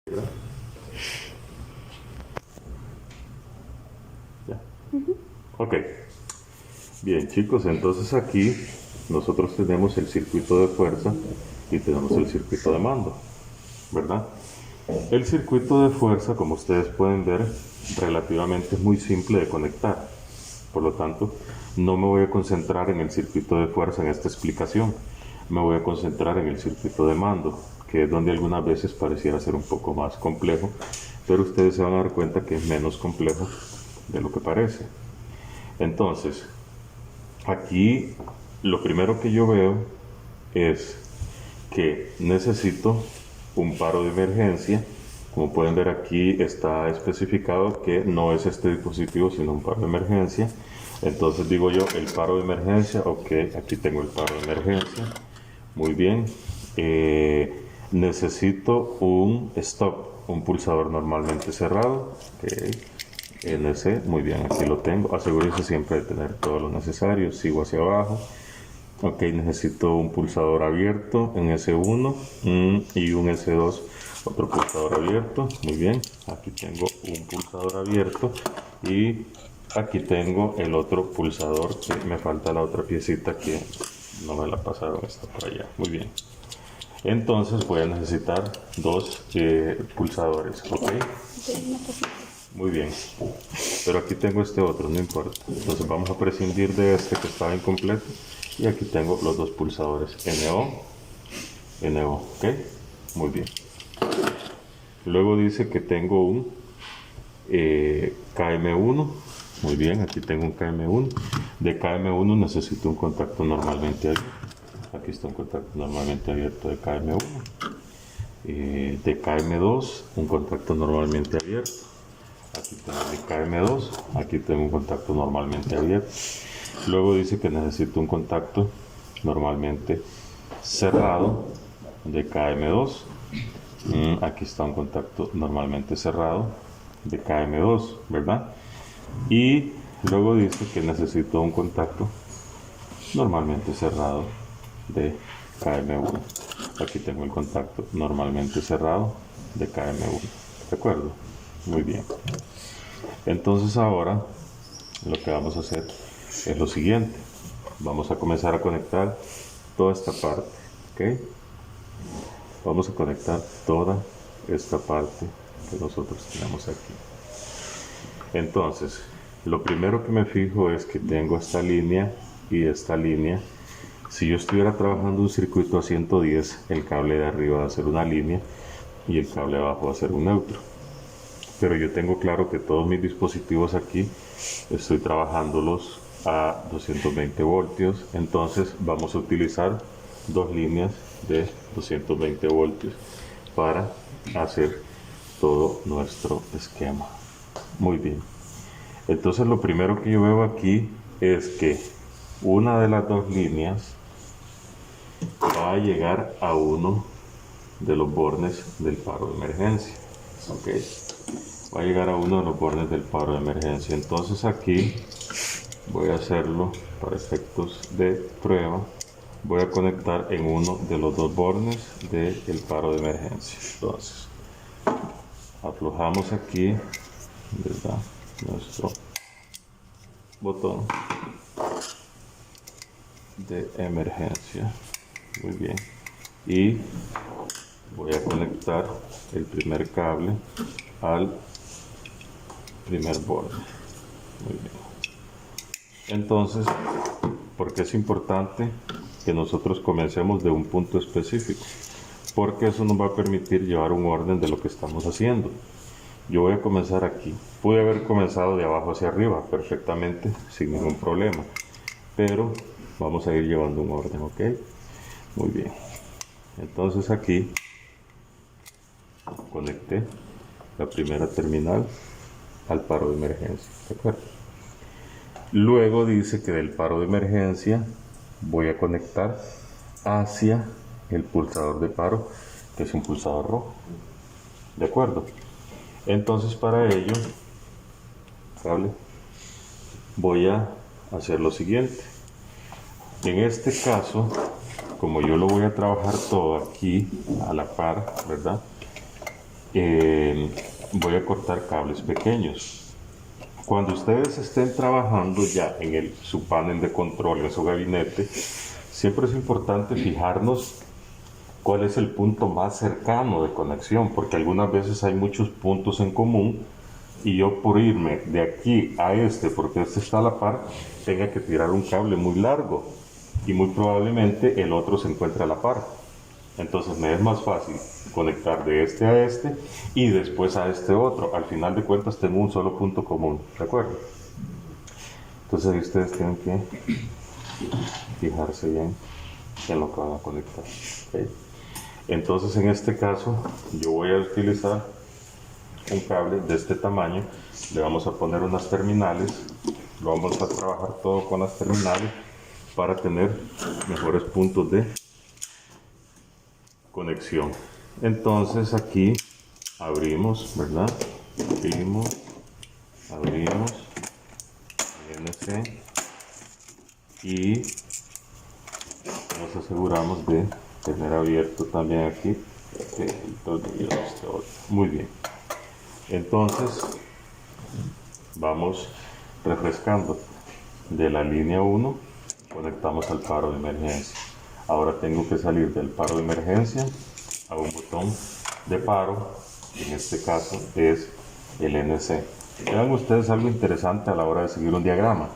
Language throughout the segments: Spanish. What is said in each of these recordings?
Ya. Ok. Bien, chicos, entonces aquí nosotros tenemos el circuito de fuerza y tenemos el circuito de mando, ¿verdad? El circuito de fuerza, como ustedes pueden ver, relativamente es muy simple de conectar. Por lo tanto, no me voy a concentrar en el circuito de fuerza en esta explicación. Me voy a concentrar en el circuito de mando, que es donde algunas veces pareciera ser un poco más complejo, pero ustedes se van a dar cuenta que es menos complejo de lo que parece. Entonces, aquí lo primero que yo veo es que necesito un paro de emergencia. Como pueden ver, aquí está especificado que no es este dispositivo sino un paro de emergencia. Entonces digo yo el paro de emergencia. Ok, aquí tengo el paro de emergencia, muy bien. Necesito un stop, un pulsador normalmente cerrado. Ok, NC, muy bien, aquí lo tengo. Asegúrense siempre de tener todo lo necesario. Sigo hacia abajo. Ok, necesito un pulsador abierto en S1 y un S2, otro pulsador abierto. Muy bien, aquí tengo un pulsador abierto y aquí tengo el otro pulsador, que me falta la otra piecita que no me la pasaron, está por allá. Muy bien, entonces voy a necesitar dos pulsadores. Ok, muy bien, pero aquí tengo este otro, no importa. Entonces vamos a prescindir de este que estaba incompleto y aquí tengo los dos pulsadores NO, ok, muy bien. Luego dice que tengo un KM1, muy bien, aquí tengo un KM1. De KM1 necesito un contacto normalmente abierto. Aquí está un contacto normalmente abierto de KM1. De KM2, un contacto normalmente abierto. Aquí tengo de KM2, aquí tengo un contacto normalmente abierto. Luego dice que necesito un contacto normalmente cerrado de KM2. Aquí está un contacto normalmente cerrado de KM2, ¿verdad? Y luego dice que necesito un contacto normalmente cerrado de KM1. Aquí tengo el contacto normalmente cerrado de KM1. ¿De acuerdo? Muy bien. Entonces ahora lo que vamos a hacer es lo siguiente. Vamos a comenzar a conectar toda esta parte. ¿Ok? Vamos a conectar toda esta parte que nosotros tenemos aquí. Entonces, lo primero que me fijo es que tengo esta línea y esta línea. Si yo estuviera trabajando un circuito a 110, el cable de arriba va a ser una línea y el cable de abajo va a ser un neutro. Pero yo tengo claro que todos mis dispositivos aquí estoy trabajándolos a 220 voltios, entonces vamos a utilizar dos líneas de 220 voltios para hacer todo nuestro esquema. Muy bien, entonces lo primero que yo veo aquí es que una de las dos líneas va a llegar a uno de los bornes del paro de emergencia. Ok, va a llegar a uno de los bornes del paro de emergencia. Entonces aquí voy a hacerlo para efectos de prueba. Voy a conectar en uno de los dos bornes del paro de emergencia. Entonces aflojamos aquí, ¿verdad?, nuestro botón de emergencia. Muy bien, y voy a conectar el primer cable al primer borde. Muy bien. Entonces, ¿por qué es importante que nosotros comencemos de un punto específico? Porque eso nos va a permitir llevar un orden de lo que estamos haciendo. Yo voy a comenzar aquí. Pude haber comenzado de abajo hacia arriba perfectamente, sin ningún problema, pero vamos a ir llevando un orden, ¿ok? Muy bien. Entonces aquí conecté la primera terminal al paro de emergencia, ¿de acuerdo? Luego dice que del paro de emergencia voy a conectar hacia el pulsador de paro, que es un pulsador rojo, ¿de acuerdo? Entonces para ello, ¿vale?, voy a hacer lo siguiente. En este caso, como yo lo voy a trabajar todo aquí a la par, ¿verdad?, voy a cortar cables pequeños. Cuando ustedes estén trabajando ya en su panel de control, en su gabinete, siempre es importante fijarnos cuál es el punto más cercano de conexión, porque algunas veces hay muchos puntos en común y yo por irme de aquí a este, porque este está a la par, tenga que tirar un cable muy largo y muy probablemente el otro se encuentre a la par. Entonces me es más fácil conectar de este a este y después a este otro. Al final de cuentas tengo un solo punto común, ¿de acuerdo? Entonces ahí ustedes tienen que fijarse bien en lo que van a conectar. ¿Okay? Entonces en este caso yo voy a utilizar un cable de este tamaño. Le vamos a poner unas terminales. Lo vamos a trabajar todo con las terminales para tener mejores puntos de conexión. Entonces aquí abrimos, ¿verdad? Abrimos NC y nos aseguramos de tener abierto también aquí el tornillo de este otro. Muy bien. Entonces vamos refrescando de la línea 1, conectamos al faro de emergencia. Ahora tengo que salir del faro de emergencia a un botón de paro, en este caso es el NC. Vean ustedes algo interesante a la hora de seguir un diagrama.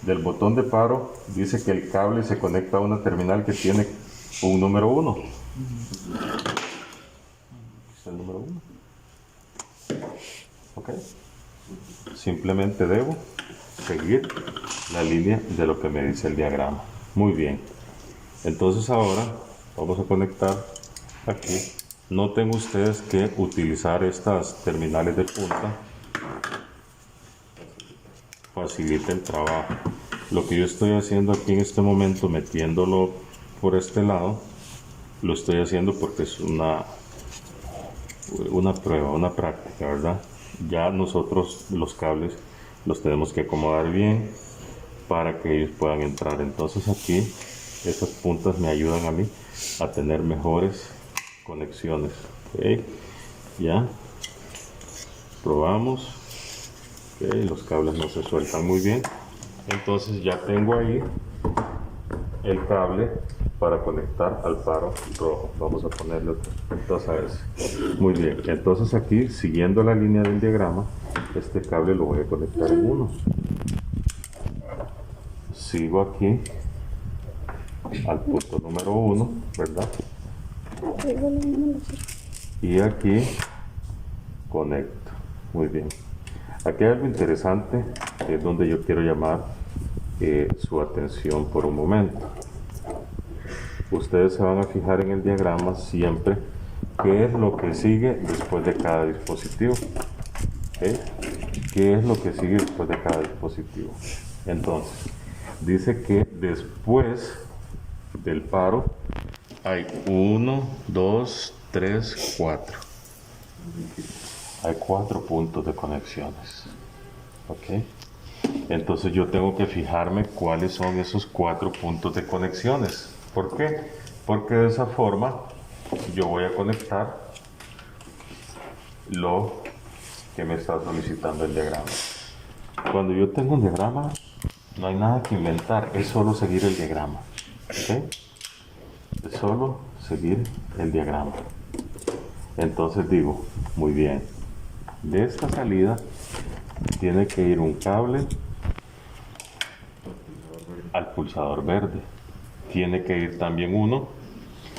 Del botón de paro dice que el cable se conecta a una terminal que tiene un número 1. ¿Es el número 1? Ok. Simplemente debo seguir la línea de lo que me dice el diagrama. Muy bien. Entonces ahora vamos a conectar aquí. Noten ustedes que utilizar estas terminales de punta facilita el trabajo. Lo que yo estoy haciendo aquí en este momento, metiéndolo por este lado, lo estoy haciendo porque es una prueba, una práctica, ¿verdad? Ya nosotros los cables los tenemos que acomodar bien para que ellos puedan entrar. Entonces aquí esas puntas me ayudan a mí a tener mejores conexiones. ¿Okay? Ya probamos. ¿Okay? Los cables no se sueltan muy bien. Entonces ya tengo ahí el cable para conectar al faro rojo. Vamos a ponerle otro puntos a ese. Muy bien. Entonces aquí, siguiendo la línea del diagrama, este cable lo voy a conectar en uno. Sigo aquí al punto número 1, ¿verdad? Y aquí conecto. Muy bien. Aquí hay algo interesante, que es donde yo quiero llamar su atención por un momento. Ustedes se van a fijar en el diagrama siempre qué es lo que sigue después de cada dispositivo. ¿Okay? ¿Qué es lo que sigue después de cada dispositivo? Entonces, dice que después del paro hay 1, 2, 3, 4. Hay 4 puntos de conexiones. ¿Ok? Entonces yo tengo que fijarme cuáles son esos 4 puntos de conexiones. ¿Por qué? Porque de esa forma yo voy a conectar lo que me está solicitando el diagrama. Cuando yo tengo un diagrama, no hay nada que inventar, es solo seguir el diagrama. ¿Okay? Es solo seguir el diagrama. Entonces digo, muy bien, de esta salida tiene que ir un cable al pulsador verde. Tiene que ir también uno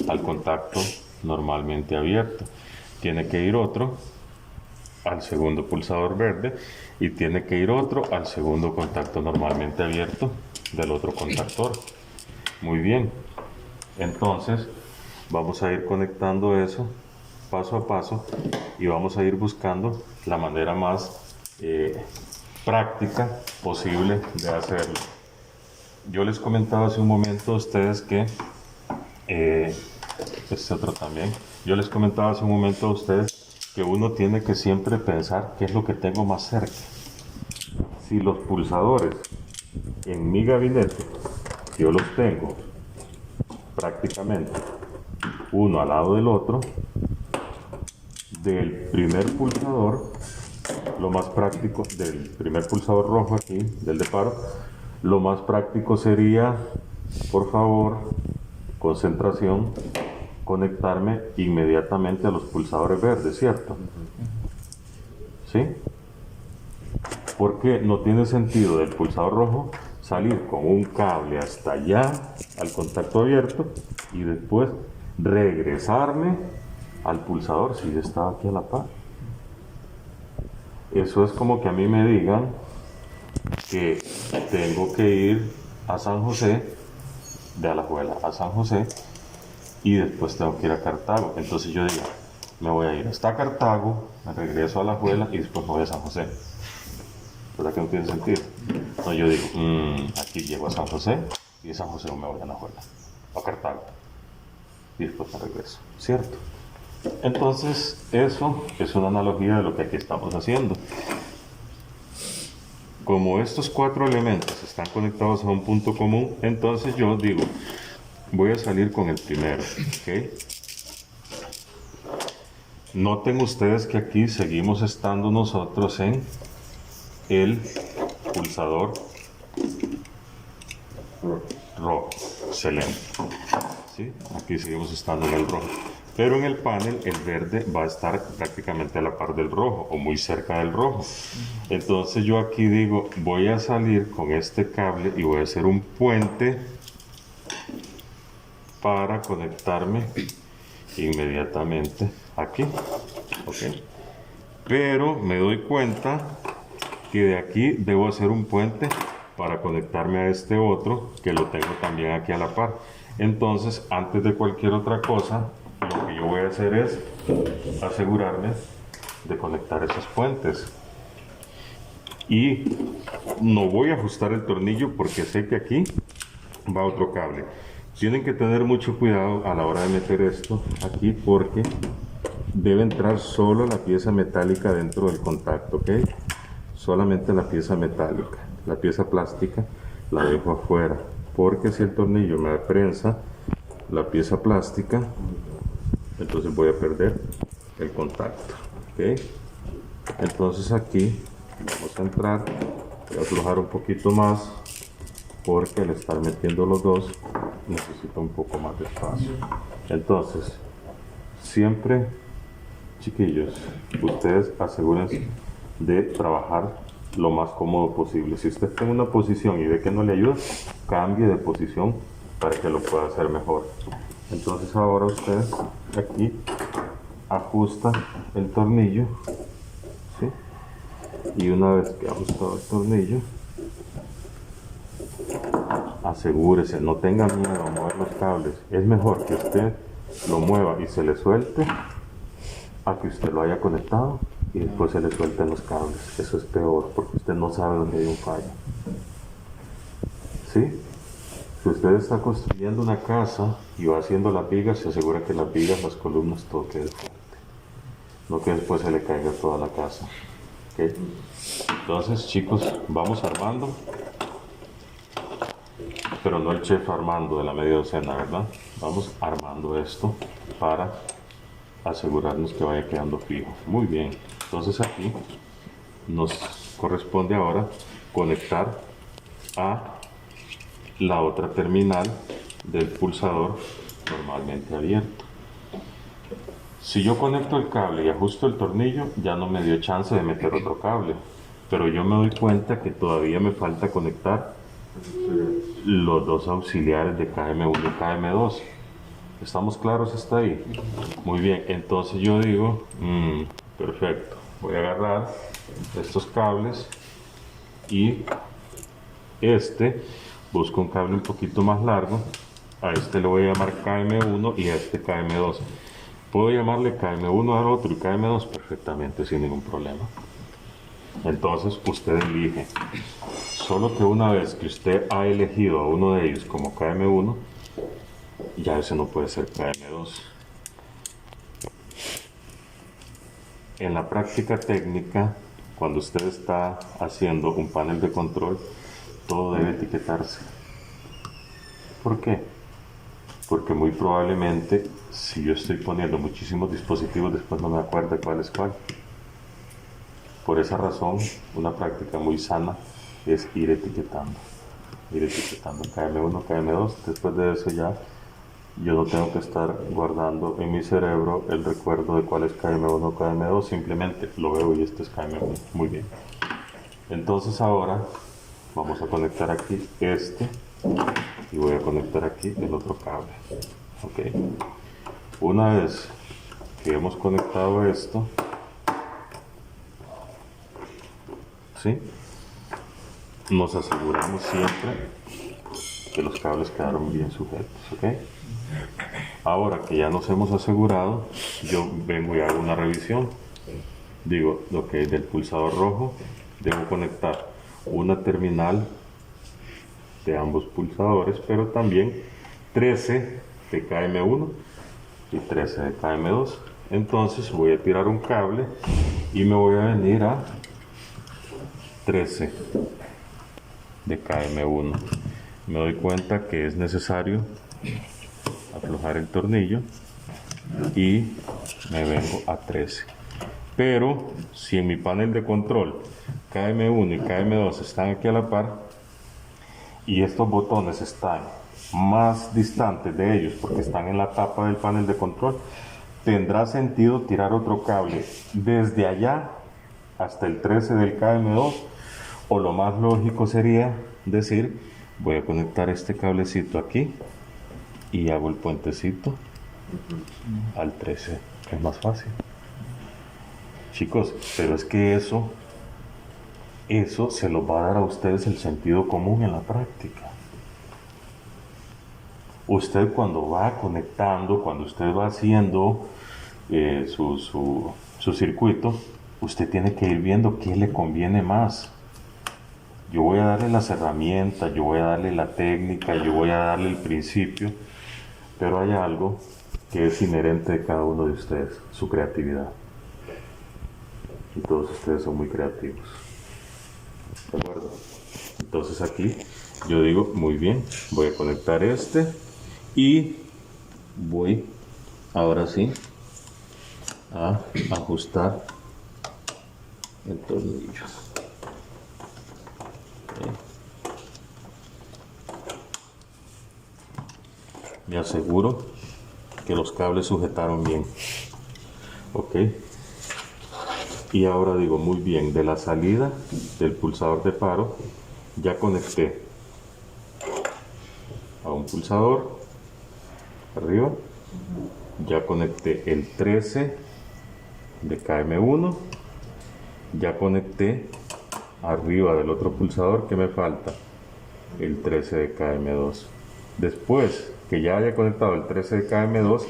al contacto normalmente abierto. Tiene que ir otro al segundo pulsador verde y tiene que ir otro al segundo contacto normalmente abierto del otro contactor. Muy bien. Entonces vamos a ir conectando eso paso a paso y vamos a ir buscando la manera más práctica posible de hacerlo. Yo les comentaba hace un momento a ustedes que este otro también. Yo les comentaba hace un momento a ustedes que uno tiene que siempre pensar qué es lo que tengo más cerca. Si los pulsadores en mi gabinete yo los tengo prácticamente uno al lado del otro, del primer pulsador, lo más práctico, del primer pulsador rojo aquí, del de paro, lo más práctico sería, por favor, concentración, conectarme inmediatamente a los pulsadores verdes, ¿cierto? ¿Sí? Porque no tiene sentido del pulsador rojo salir con un cable hasta allá al contacto abierto y después regresarme al pulsador si yo estaba aquí a la par. Eso es como que a mí me digan que tengo que ir a San José, de Alajuela a San José, y después tengo que ir a Cartago. Entonces yo digo, me voy a ir hasta Cartago, me regreso a Alajuela y después me voy a San José. ¿Verdad que no tiene sentido? No, yo digo, aquí llego a San José y de San José me voy a Alajuela, a Cartago, y después me regreso, ¿cierto? Entonces, eso es una analogía de lo que aquí estamos haciendo. Como estos 4 elementos están conectados a un punto común, entonces yo digo, voy a salir con el primero, ¿ok? Noten ustedes que aquí seguimos estando nosotros en el pulsador rojo, excelente, ¿sí? Aquí seguimos estando en el rojo. Pero en el panel el verde va a estar prácticamente a la par del rojo o muy cerca del rojo. Entonces yo aquí digo, voy a salir con este cable y voy a hacer un puente para conectarme inmediatamente aquí. ¿Ok? Pero me doy cuenta que de aquí debo hacer un puente para conectarme a este otro que lo tengo también aquí a la par. Entonces, antes de cualquier otra cosa, lo que yo voy a hacer es asegurarme de conectar esos puentes. Y no voy a ajustar el tornillo porque sé que aquí va otro cable. Tienen que tener mucho cuidado a la hora de meter esto aquí porque debe entrar solo la pieza metálica dentro del contacto, ¿ok? Solamente la pieza metálica. La pieza plástica la dejo afuera porque si el tornillo me prensa la pieza plástica, entonces voy a perder el contacto, ¿ok? Entonces aquí vamos a entrar, voy a aflojar un poquito más porque al estar metiendo los dos necesito un poco más de espacio. Entonces siempre, chiquillos, ustedes asegúrense de trabajar lo más cómodo posible. Si usted está en una posición y ve que no le ayuda, cambie de posición para que lo pueda hacer mejor. Entonces ahora usted aquí ajusta el tornillo, ¿sí? Y una vez que ha ajustado el tornillo, asegúrese, no tenga miedo a mover los cables. Es mejor que usted lo mueva y se le suelte a que usted lo haya conectado y después se le suelten los cables. Eso es peor porque usted no sabe dónde hay un fallo. ¿Sí? Si usted está construyendo una casa y va haciendo las vigas, se asegura que las vigas, las columnas, todo quede fuerte. No que después se le caiga toda la casa. ¿Okay? Entonces, chicos, vamos armando. Pero no el chef Armando de la media docena, ¿verdad? Vamos armando esto para asegurarnos que vaya quedando fijo. Muy bien. Entonces aquí nos corresponde ahora conectar a la otra terminal del pulsador normalmente abierto. Si yo conecto el cable y ajusto el tornillo, ya no me dio chance de meter otro cable, pero yo me doy cuenta que todavía me falta conectar los dos auxiliares de KM1 y KM2. ¿Estamos claros hasta ahí? Muy bien, entonces yo digo, perfecto, voy a agarrar estos cables y busco un cable un poquito más largo, a este le voy a llamar KM1 y a este KM2. Puedo llamarle KM1 al otro y KM2 perfectamente sin ningún problema. Entonces usted elige. Solo que una vez que usted ha elegido a uno de ellos como KM1, ya ese no puede ser KM2. En la práctica técnica, cuando usted está haciendo un panel de control, todo debe etiquetarse. ¿Por qué? porque muy probablemente si yo estoy poniendo muchísimos dispositivos después no me acuerdo cuál es cuál. Por esa razón, una práctica muy sana es ir etiquetando KM1, KM2. Después de eso ya yo no tengo que estar guardando en mi cerebro el recuerdo de cuál es KM1, KM2, simplemente lo veo y este es KM1. Muy bien. Entonces ahora vamos a conectar aquí este y voy a conectar aquí el otro cable. Ok. Una vez que hemos conectado esto, ¿sí? Nos aseguramos siempre que los cables quedaron bien sujetos, ¿ok? Ahora que ya nos hemos asegurado, yo vengo y hago una revisión. Digo, ok, del pulsador rojo debo conectar una terminal de ambos pulsadores, pero también 13 de KM1 y 13 de KM2. Entonces voy a tirar un cable y me voy a venir a 13 de KM1. Me doy cuenta que es necesario aflojar el tornillo y me vengo a 13. Pero si en mi panel de control KM1 y KM2 están aquí a la par y estos botones están más distantes de ellos porque están en la tapa del panel de control, tendrá sentido tirar otro cable desde allá hasta el 13 del KM2, o lo más lógico sería decir, voy a conectar este cablecito aquí y hago el puentecito al 13. Es más fácil, chicos, pero es que eso se los va a dar a ustedes el sentido común en la práctica. Usted cuando va conectando, cuando usted va haciendo su circuito, usted tiene que ir viendo qué le conviene más. Yo voy a darle las herramientas, yo voy a darle la técnica, yo voy a darle el principio, pero hay algo que es inherente de cada uno de ustedes, su creatividad. Y todos ustedes son muy creativos. ¿De acuerdo? Entonces aquí yo digo, muy bien, voy a conectar este y voy ahora sí a ajustar el tornillo. Me aseguro que los cables sujetaron bien. Ok. Y ahora digo, muy bien, de la salida del pulsador de paro ya conecté a un pulsador arriba, ya conecté el 13 de KM1, ya conecté arriba del otro pulsador que me falta el 13 de KM2. Después que ya haya conectado el 13 de KM2,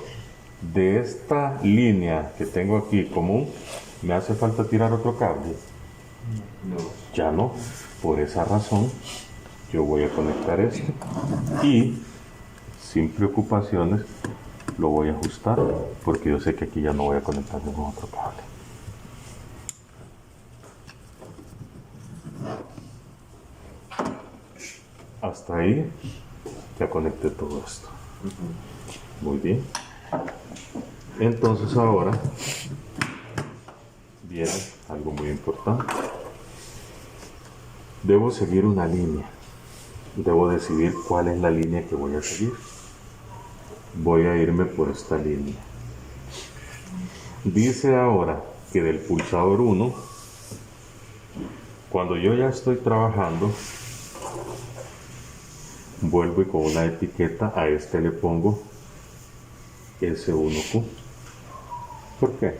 de esta línea que tengo aquí común, ¿me hace falta tirar otro cable? No. Ya no. Por esa razón, yo voy a conectar este y sin preocupaciones lo voy a ajustar, porque yo sé que aquí ya no voy a conectar ningún otro cable. Hasta ahí ya conecté todo esto. Muy bien. Entonces ahora viene algo muy importante. Debo seguir una línea. Debo decidir cuál es la línea que voy a seguir. Voy a irme por esta línea. Dice ahora que del pulsador 1, cuando yo ya estoy trabajando, vuelvo y con una etiqueta a este le pongo S1Q. ¿Por qué?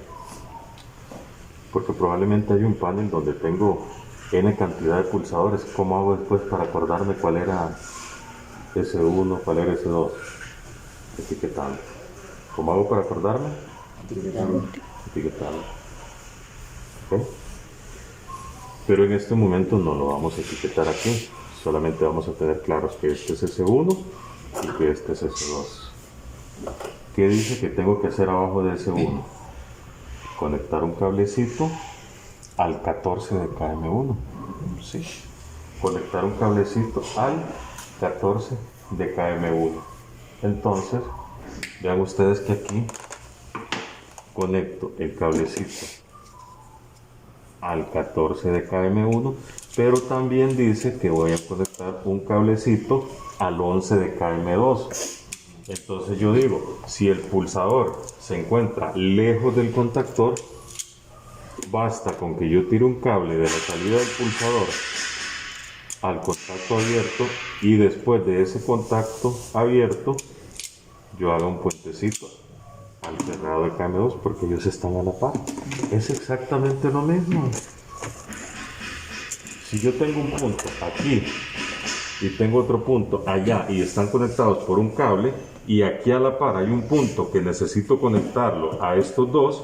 Porque probablemente hay un panel donde tengo N cantidad de pulsadores. ¿Cómo hago después para acordarme cuál era S1, cuál era S2? Etiquetando. ¿Cómo hago para acordarme? Etiquetando. ¿Okay? Pero en este momento no lo vamos a etiquetar aquí. Solamente vamos a tener claros que este es S1 y que este es S2. ¿Qué dice que tengo que hacer abajo de S1? Conectar un cablecito al 14 de KM1. ¿Sí? Conectar un cablecito al 14 de KM1. Entonces, vean ustedes que aquí conecto el cablecito al 14 de KM1, pero también dice que voy a conectar un cablecito al 11 de KM2. Entonces yo digo, si el pulsador se encuentra lejos del contactor, basta con que yo tire un cable de la salida del pulsador al contacto abierto y después de ese contacto abierto yo haga un puentecito al cerrado de KM2 porque ellos están a la par. Es exactamente lo mismo. Si yo tengo un punto aquí y tengo otro punto allá y están conectados por un cable y aquí a la par hay un punto que necesito conectarlo a estos dos,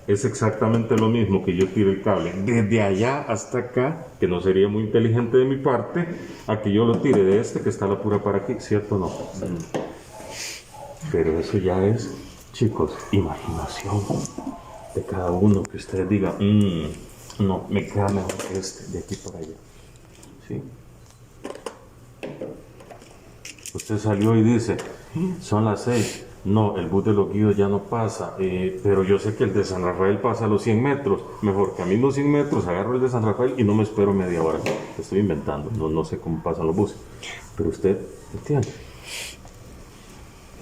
es exactamente lo mismo que yo tire el cable desde allá hasta acá, que no sería muy inteligente de mi parte, a que yo lo tire de este que está a la pura para aquí, ¿cierto o no? Pero eso ya es, chicos, imaginación de cada uno, que ustedes digan, no, me queda mejor este de aquí para allá, ¿sí? Usted salió y dice, son las 6. No, el bus de los guíos ya no pasa, pero yo sé que el de San Rafael pasa a los 100 metros. Mejor camino 100 metros, agarro el de San Rafael y no me espero media hora. Estoy inventando, no sé cómo pasan los buses. Pero usted entiende.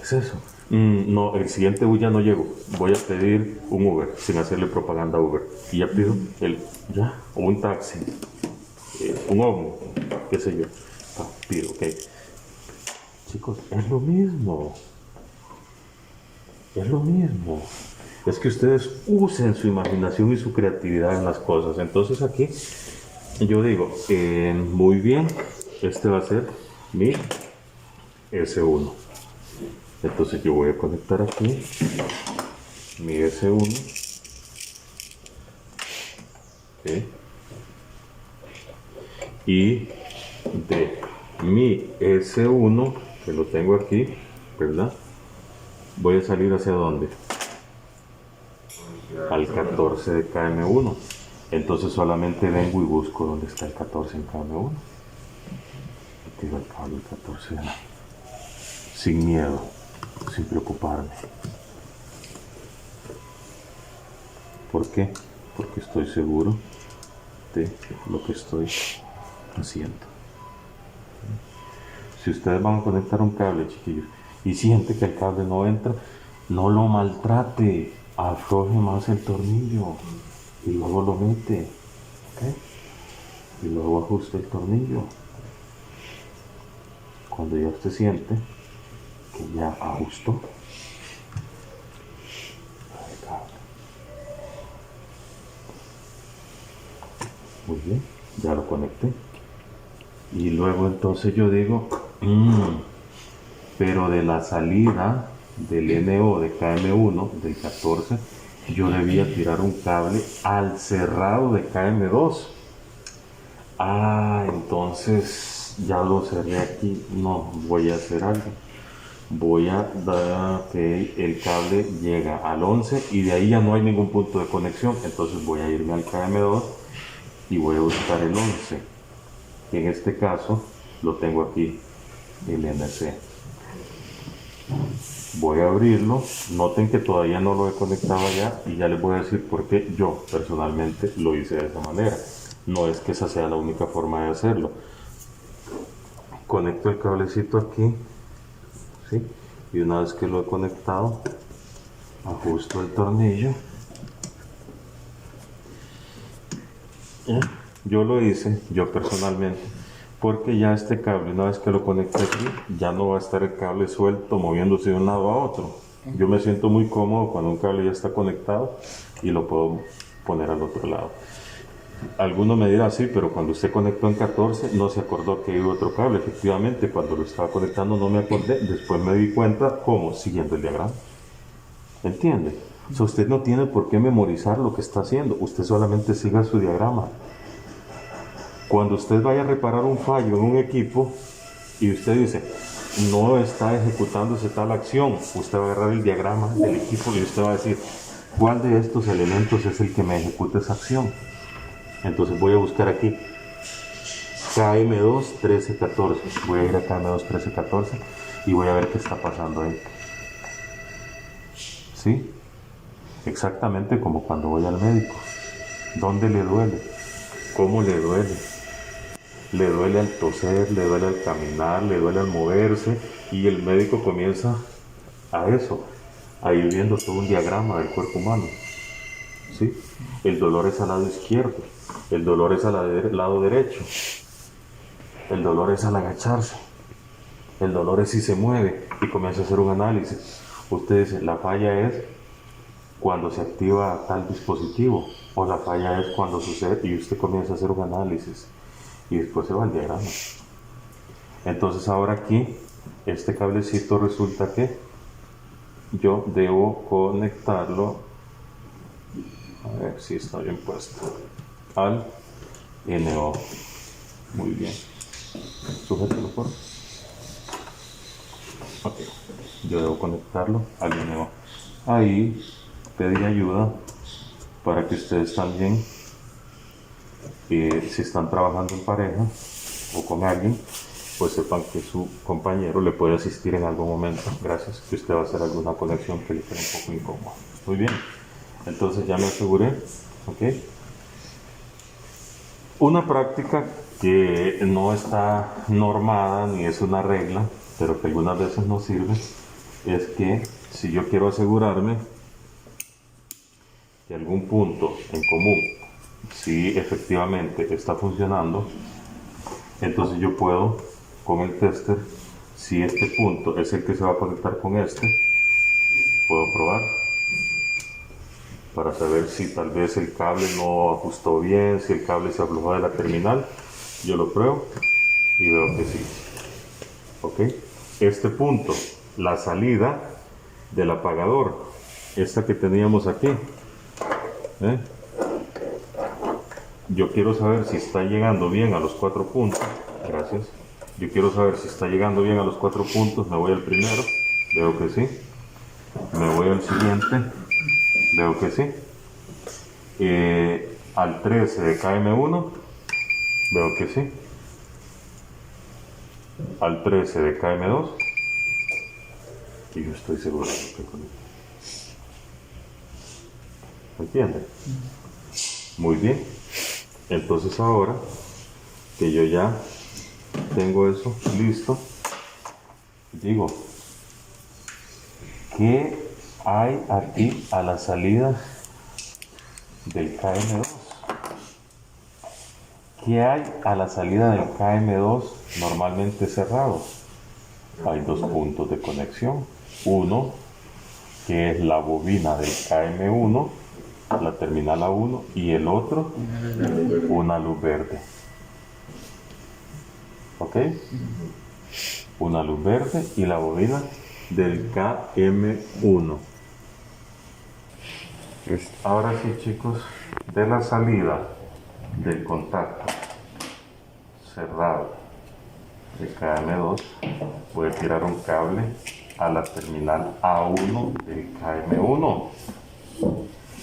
Es eso. No, el siguiente bus ya no llego. Voy a pedir un Uber, sin hacerle propaganda a Uber. Y ya pido o un taxi, un Ovni, qué sé yo. Pido, ok. Chicos, es lo mismo. Es lo mismo. Es que ustedes usen su imaginación y su creatividad en las cosas. Entonces aquí yo digo, muy bien, este va a ser mi S1. Entonces yo voy a conectar aquí mi S1. ¿Okay? Y de mi S1, que lo tengo aquí, ¿verdad? Voy a salir ¿hacia dónde? Al 14 de KM1. Entonces solamente vengo y busco dónde está el 14 en KM1. Tiro el cable 14 sin miedo, sin preocuparme. ¿Por qué? Porque estoy seguro de lo que estoy haciendo. Si ustedes van a conectar un cable, chiquillos, y siente que el cable no entra, no lo maltrate, afloje más el tornillo y luego lo mete, ¿okay? Y luego ajusta el tornillo. Cuando ya usted siente que ya ajustó el cable, muy bien, ya lo conecté. Y luego entonces yo digo, pero de la salida del NO de KM1, del 14, yo debía tirar un cable al cerrado de KM2. Entonces ya lo cerré aquí. No, voy a hacer algo. Voy a dar que el cable llega al 11 y de ahí ya no hay ningún punto de conexión. Entonces voy a irme al KM2 y voy a buscar el 11. En este caso lo tengo aquí, el NC. Voy a abrirlo, noten que todavía no lo he conectado allá y ya les voy a decir por qué yo personalmente lo hice de esa manera. No es que esa sea la única forma de hacerlo. Conecto el cablecito aquí, ¿sí? Y una vez que lo he conectado, ajusto el tornillo. Yo lo hice, yo personalmente, porque ya este cable, una vez que lo conecte aquí, ya no va a estar el cable suelto moviéndose de un lado a otro. Yo me siento muy cómodo cuando un cable ya está conectado y lo puedo poner al otro lado. Alguno me dirá, sí, pero cuando usted conectó en 14 no se acordó que iba otro cable. Efectivamente, cuando lo estaba conectando no me acordé, después me di cuenta cómo, siguiendo el diagrama. ¿Entiende? O sea, usted no tiene por qué memorizar lo que está haciendo, usted solamente siga su diagrama. Cuando usted vaya a reparar un fallo en un equipo y usted dice, no está ejecutándose tal acción, usted va a agarrar el diagrama del equipo y usted va a decir, ¿cuál de estos elementos es el que me ejecuta esa acción? Entonces voy a buscar aquí KM2 1314, voy a ir a KM2 1314 y voy a ver qué está pasando ahí. ¿Sí? Exactamente como cuando voy al médico. ¿Dónde le duele? ¿Cómo le duele? Le duele al toser, le duele al caminar, le duele al moverse, y el médico comienza a eso, a ir viendo todo un diagrama del cuerpo humano. ¿Sí? El dolor es al lado izquierdo, el dolor es al lado derecho, el dolor es al agacharse, el dolor es si se mueve, y comienza a hacer un análisis. Usted dice, la falla es cuando se activa tal dispositivo, o la falla es cuando sucede, y usted comienza a hacer un análisis y después se va al diagrama. Entonces ahora aquí este cablecito resulta que yo debo conectarlo, a ver si está bien puesto, al NO. Muy bien, sujétalo por. Ok, yo debo conectarlo al NO. Ahí pedí ayuda para que ustedes también, si están trabajando en pareja o con alguien, pues sepan que su compañero le puede asistir en algún momento, gracias, que usted va a hacer alguna conexión que le quede un poco incómoda. Muy bien, entonces ya me aseguré, ¿ok? Una práctica que no está normada ni es una regla, pero que algunas veces nos sirve, es que si yo quiero asegurarme que algún punto en común, si efectivamente está funcionando, entonces yo puedo, con el tester, si este punto es el que se va a conectar con este, puedo probar para saber si tal vez el cable no ajustó bien, si el cable se aflojó de la terminal. Yo lo pruebo y veo que sí. ¿Ok? Este punto, la salida del apagador, esta que teníamos aquí, yo quiero saber si está llegando bien a los 4 puntos. Gracias. Yo quiero saber si está llegando bien a los 4 puntos. Me voy al primero, veo que sí. Me voy al siguiente, veo que sí. Al 13 de KM1, veo que sí. Al 13 de KM2, y yo estoy seguro de lo que conecto. ¿Me entienden? Muy bien. Entonces ahora que yo ya tengo eso listo, digo, ¿qué hay aquí a la salida del KM2? ¿Qué hay a la salida del KM2 normalmente cerrado? Hay 2 puntos de conexión. Uno, que es la bobina del KM1, la terminal A1, y el otro, una luz verde. ¿Ok? Una luz verde y la bobina del KM1. Ahora sí, chicos, de la salida del contacto cerrado de KM2, voy a tirar un cable a la terminal A1 del KM1.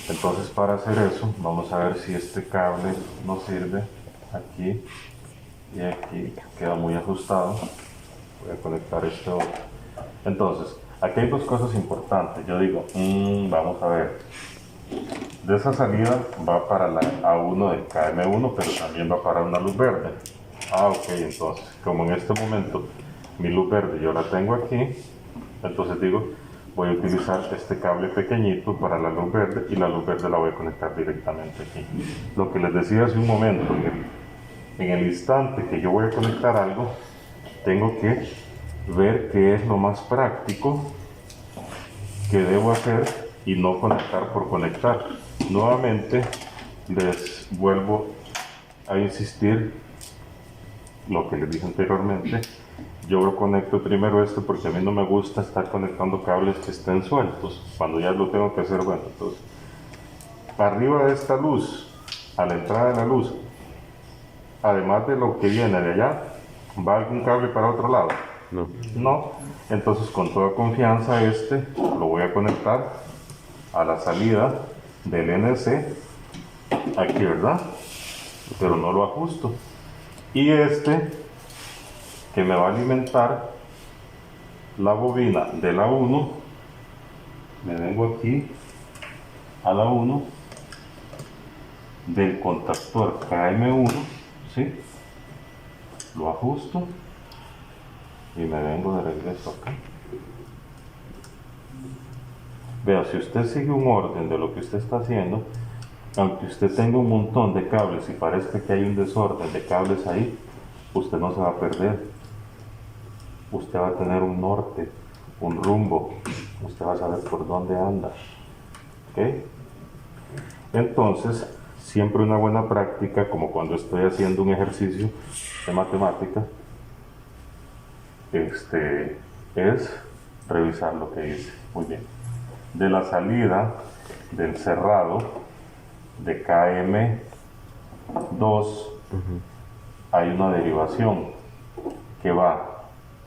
Entonces, para hacer eso, vamos a ver si este cable nos sirve. Aquí y aquí queda muy ajustado. Voy a conectar este otro. Entonces, aquí hay 2 cosas importantes. Yo digo, vamos a ver, de esa salida va para la A1 del KM1, pero también va para una luz verde. Ok, entonces, como en este momento mi luz verde yo la tengo aquí, entonces digo, voy a utilizar este cable pequeñito para la luz verde, y la luz verde la voy a conectar directamente aquí. Lo que les decía hace un momento, en el instante que yo voy a conectar algo, tengo que ver qué es lo más práctico que debo hacer y no conectar por conectar. Nuevamente les vuelvo a insistir lo que les dije anteriormente. Yo lo conecto primero esto porque a mí no me gusta estar conectando cables que estén sueltos cuando ya lo tengo que hacer. Bueno, entonces arriba de esta luz, a la entrada de la luz, además de lo que viene de allá, ¿va algún cable para otro lado? No. No. Entonces, con toda confianza, lo voy a conectar a la salida del NC, aquí, ¿verdad? Pero no lo ajusto. Y que me va a alimentar la bobina de la 1, me vengo aquí a la 1 del contactor KM1, ¿sí? Lo ajusto y me vengo de regreso acá. Vea, si usted sigue un orden de lo que usted está haciendo, aunque usted tenga un montón de cables y parezca que hay un desorden de cables ahí, usted no se va a perder. Usted va a tener un norte, un rumbo, usted va a saber por dónde anda. ¿Ok? Entonces, siempre una buena práctica, como cuando estoy haciendo un ejercicio de matemática, es revisar lo que hice. Muy bien. De la salida del cerrado de KM2 hay una derivación que va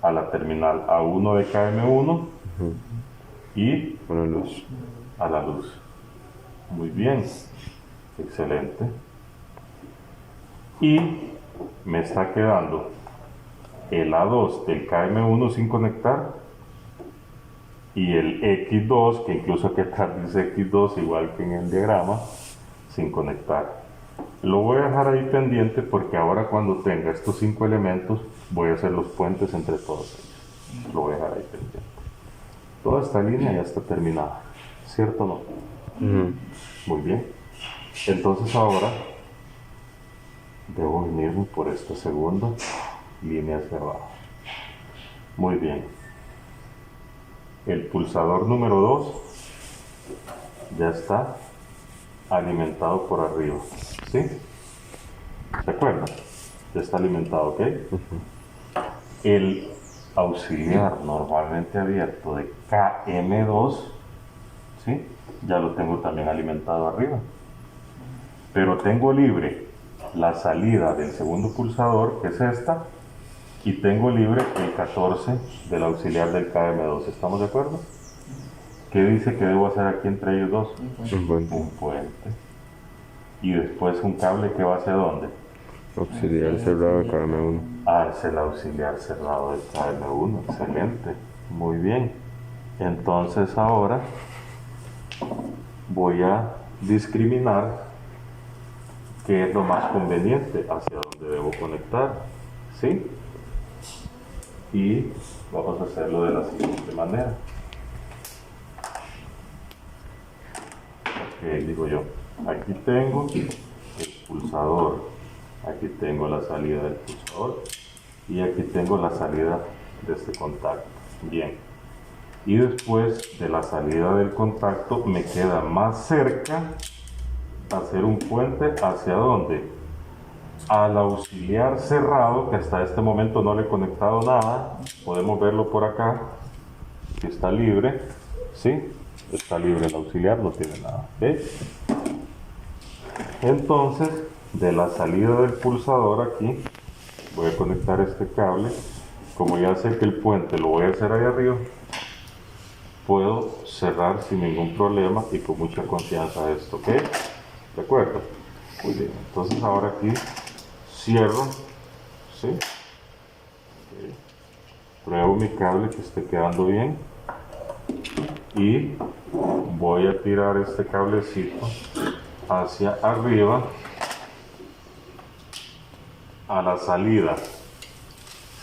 a la terminal A1 de KM1 y a la luz. Muy bien, excelente. Y me está quedando el A2 del KM1 sin conectar y el X2, que incluso que tal dice X2 igual que en el diagrama, sin conectar. Lo voy a dejar ahí pendiente porque ahora cuando tenga estos 5 elementos voy a hacer los puentes entre todos ellos. Lo voy a dejar ahí pendiente. Toda esta línea ya está terminada, ¿cierto o no? Muy bien. Entonces ahora debo venirme por esta segunda línea hacia abajo. Muy bien. El pulsador número 2 ya está alimentado por arriba, ¿sí? ¿Se acuerdan? Ya está alimentado, ¿ok? El auxiliar normalmente abierto de KM2, ¿sí? Ya lo tengo también alimentado arriba. Pero tengo libre la salida del segundo pulsador, que es esta, y tengo libre el 14 del auxiliar del KM2. ¿Estamos de acuerdo? ¿Qué dice que debo hacer aquí entre ellos dos? Un puente. Y después un cable que va hacia dónde? Auxiliar cerrado de KM1. Ah, es el auxiliar cerrado de KM1. Excelente. Muy bien. Entonces ahora voy a discriminar qué es lo más conveniente, hacia dónde debo conectar. ¿Sí? Y vamos a hacerlo de la siguiente manera. Digo yo, aquí tengo el pulsador, aquí tengo la salida del pulsador y aquí tengo la salida de este contacto. Bien, y después de la salida del contacto me queda más cerca hacer un puente hacia dónde, al auxiliar cerrado, que hasta este momento no le he conectado nada. Podemos verlo por acá, que está libre, ¿sí? Está libre el auxiliar, no tiene nada, ¿ok? Entonces, de la salida del pulsador aquí, voy a conectar este cable. Como ya sé que el puente lo voy a hacer ahí arriba, puedo cerrar sin ningún problema y con mucha confianza esto, ¿ok? ¿De acuerdo? Muy bien, entonces ahora aquí cierro, ¿sí? Okay. Pruebo mi cable que esté quedando bien y voy a tirar este cablecito hacia arriba a la salida,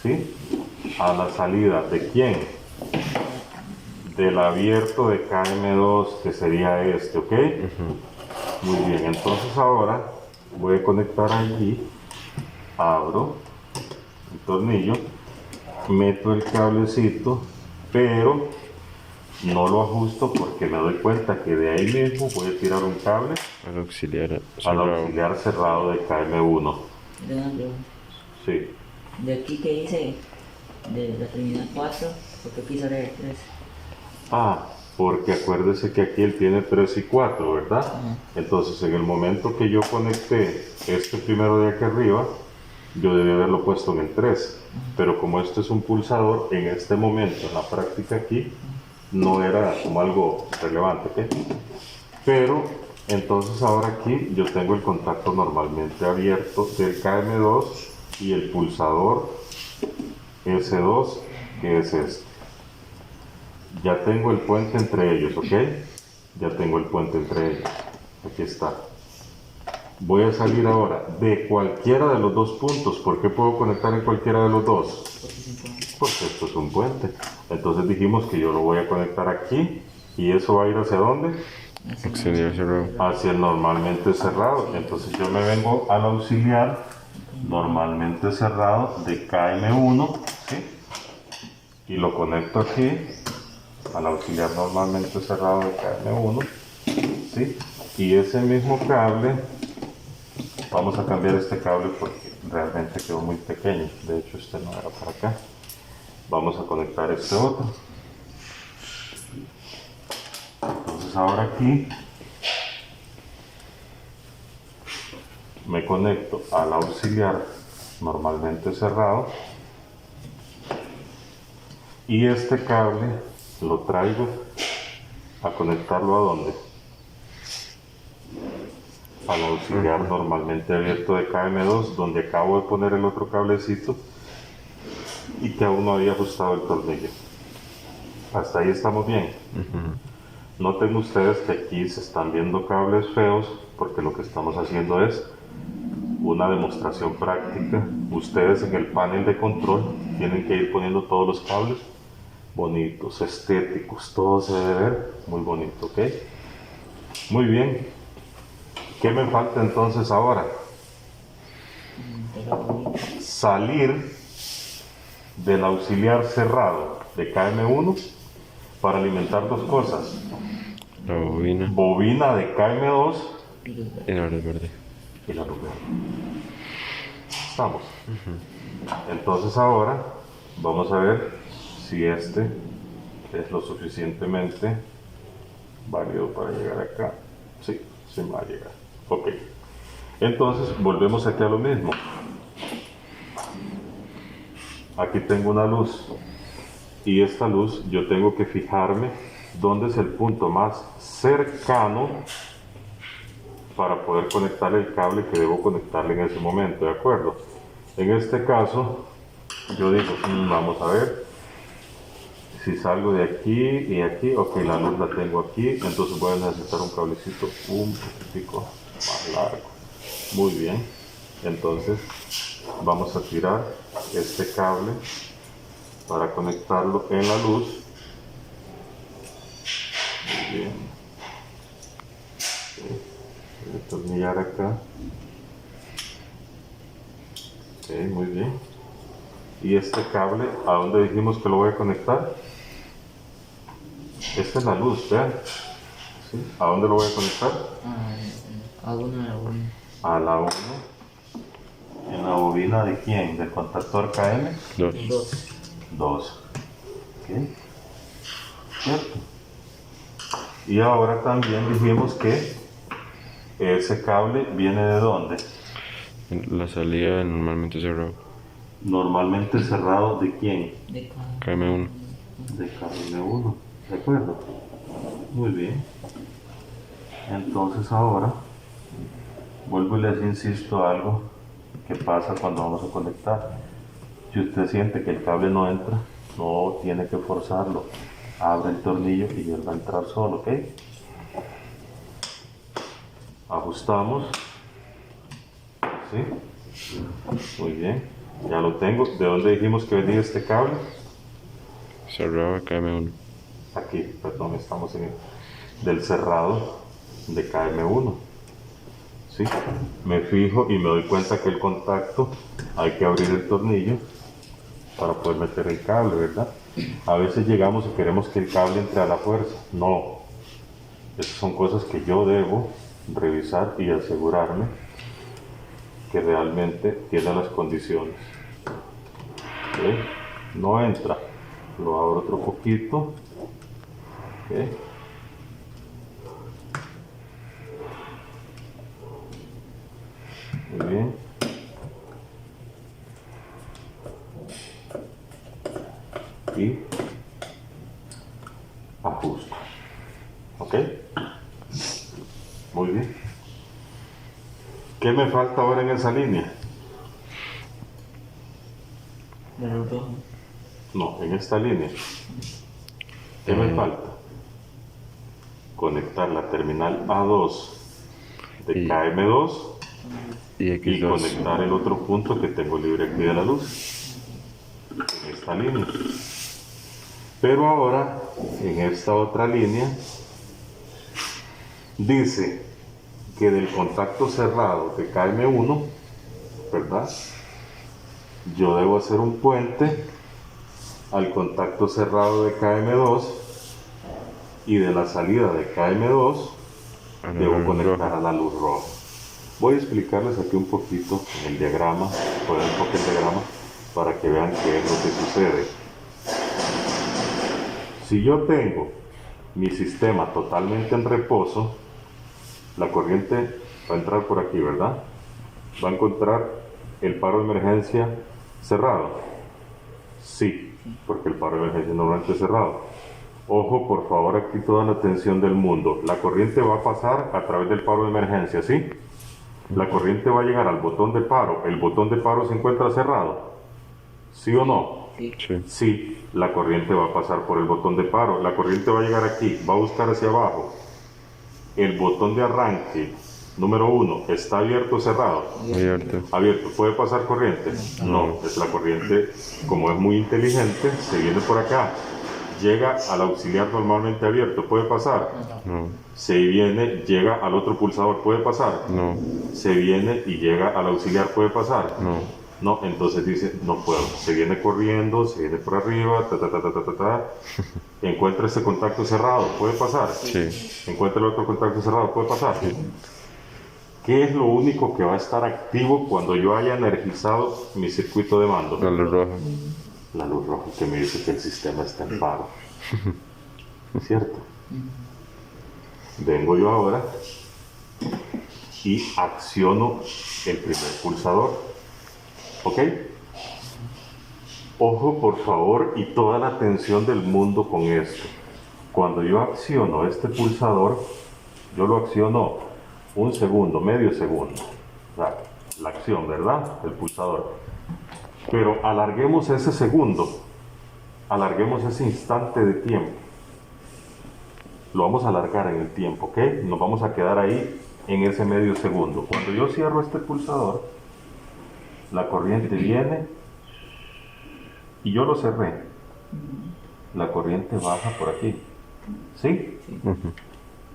¿sí? A la salida ¿de quién? Del abierto de KM2, que sería este, ¿ok? Muy bien, entonces ahora voy a conectar aquí, abro el tornillo, meto el cablecito, pero no lo ajusto porque me doy cuenta que de ahí mismo voy a tirar un cable Al auxiliar al auxiliar cerrado de KM1. ¿De dónde? Sí. De aquí que dice, de la terminal 4, porque aquí sale el 3. Ah, porque acuérdese que aquí él tiene 3 y 4, ¿verdad? Entonces, en el momento que yo conecté este primero de aquí arriba, yo debí haberlo puesto en el 3. Pero como esto es un pulsador, en este momento, en la práctica aquí, no era como algo relevante, ¿ok? Pero, entonces ahora aquí yo tengo el contacto normalmente abierto del KM2 y el pulsador S2, que es este. Ya tengo el puente entre ellos, ¿ok? Ya tengo el puente entre ellos. Aquí está. Voy a salir ahora de cualquiera de los dos puntos. ¿Por qué puedo conectar en cualquiera de los dos? Porque esto es un puente. Entonces dijimos que yo lo voy a conectar aquí. ¿Y eso va a ir hacia dónde? Auxiliar cerrado. Hacia el normalmente cerrado. Entonces yo me vengo al auxiliar normalmente cerrado de KM1, ¿sí? Y lo conecto aquí al auxiliar normalmente cerrado de KM1, ¿sí? Y ese mismo cable, vamos a cambiar este cable porque realmente quedó muy pequeño. De hecho, este no era para acá. Vamos a conectar este otro. Entonces ahora aquí me conecto al auxiliar normalmente cerrado y este cable lo traigo a conectarlo ¿a dónde? Al auxiliar normalmente abierto de KM2, donde acabo de poner el otro cablecito y que aún no había ajustado el tornillo. Hasta ahí estamos bien. Noten ustedes que aquí se están viendo cables feos porque lo que estamos haciendo es una demostración práctica. Ustedes en el panel de control tienen que ir poniendo todos los cables bonitos, estéticos, todo se debe ver muy bonito, ¿ok? Muy bien. ¿Qué me falta entonces ahora? Salir del auxiliar cerrado de KM1 para alimentar dos cosas. La bobina Bobina de KM2 y la luz verde. y la luz verde. Estamos. Entonces ahora vamos a ver si este es lo suficientemente válido para llegar acá. Sí, sí me va a llegar. Ok. Entonces volvemos aquí a lo mismo. Aquí tengo una luz y esta luz yo tengo que fijarme dónde es el punto más cercano para poder conectar el cable que debo conectarle en ese momento, ¿de acuerdo? En este caso yo digo, vamos a ver si salgo de aquí y aquí, ok, la luz la tengo aquí, entonces voy a necesitar un cablecito un poquitico más largo. Muy bien, entonces vamos a tirar este cable para conectarlo en la luz. Muy bien. Voy a atornillar acá. Ok, muy bien. Y este cable, ¿a dónde dijimos que lo voy a conectar? Esta es la luz, vean. ¿Sí? ¿A dónde lo voy a conectar? A uno. A la 1. ¿En la bobina de quién? ¿Del contactor KM? 2. 2. ¿Ok? ¿Cierto? Y ahora también dijimos que ese cable viene ¿de dónde? La salida normalmente cerrado. Normalmente cerrado ¿de quién? De KM1. De KM1. ¿De acuerdo? Muy bien. Entonces ahora vuelvo y les insisto algo que pasa cuando vamos a conectar. Si usted siente que el cable no entra, no tiene que forzarlo. Abre el tornillo y él va a entrar solo, ¿ok? Ajustamos. ¿Sí? Muy bien. Ya lo tengo. ¿De dónde dijimos que venía este cable? Cerrado KM1. Aquí, perdón, estamos en el del cerrado de KM1. ¿Sí? Me fijo y me doy cuenta que el contacto hay que abrir el tornillo para poder meter el cable, ¿verdad? A veces llegamos y queremos que el cable entre a la fuerza. No. Esas son cosas que yo debo revisar y asegurarme que realmente tiene las condiciones. ¿Ok? No entra. Lo abro otro poquito. ¿Ok? Muy bien. Y ajusto. ¿Ok? Muy bien. ¿Qué me falta ahora en esa línea? de los dos. No, en esta línea. ¿Qué me falta? Conectar la terminal A2 de Y- KM2 Y y X2. conectar el otro punto que tengo libre aquí de la luz en esta línea. Pero ahora, en esta otra línea, dice que del contacto cerrado de KM1, ¿verdad? Yo debo hacer un puente al contacto cerrado de KM2 y de la salida de KM2 A la debo luz conectar roja. a la luz roja. Voy a explicarles aquí un poquito en el diagrama, poner un poco el diagrama para que vean qué es lo que sucede. Si yo tengo mi sistema totalmente en reposo, la corriente va a entrar por aquí, ¿verdad? Va a encontrar el paro de emergencia cerrado. Sí, porque el paro de emergencia normalmente es cerrado. Ojo, por favor, aquí toda la atención del mundo. La corriente va a pasar a través del paro de emergencia, ¿sí? La corriente va a llegar al botón de paro. ¿El botón de paro se encuentra cerrado? ¿Sí o no? Sí. Sí. Sí, la corriente va a pasar por el botón de paro. La corriente va a llegar aquí, va a buscar hacia abajo. El botón de arranque, número 1, ¿está abierto o cerrado? Abierto. Abierto. ¿Puede pasar corriente? No, es la corriente, como es muy inteligente, se viene por acá. Llega al auxiliar normalmente abierto, ¿puede pasar? No. Se viene, llega al otro pulsador, ¿puede pasar? No. Se viene y llega al auxiliar, ¿puede pasar? No. No, entonces dice, no puedo. Se viene corriendo, se viene por arriba, encuentra este contacto cerrado, ¿puede pasar? Sí. Encuentra el otro contacto cerrado, ¿puede pasar? ¿Qué es lo único que va a estar activo cuando yo haya energizado mi circuito de mando? La luz roja. La luz roja que me dice que el sistema está en paro. ¿Cierto? Vengo yo ahora y acciono el primer pulsador. ¿Ok? Ojo, por favor, y toda la atención del mundo con esto. Cuando yo acciono este pulsador, yo lo acciono un segundo, medio segundo. O sea, la acción, ¿verdad? El pulsador. Pero alarguemos ese segundo, alarguemos ese instante de tiempo. Lo vamos a alargar en el tiempo, ¿ok? Nos vamos a quedar ahí en ese medio segundo. Cuando yo cierro este pulsador, la corriente viene y yo lo cerré. La corriente baja por aquí. ¿Sí?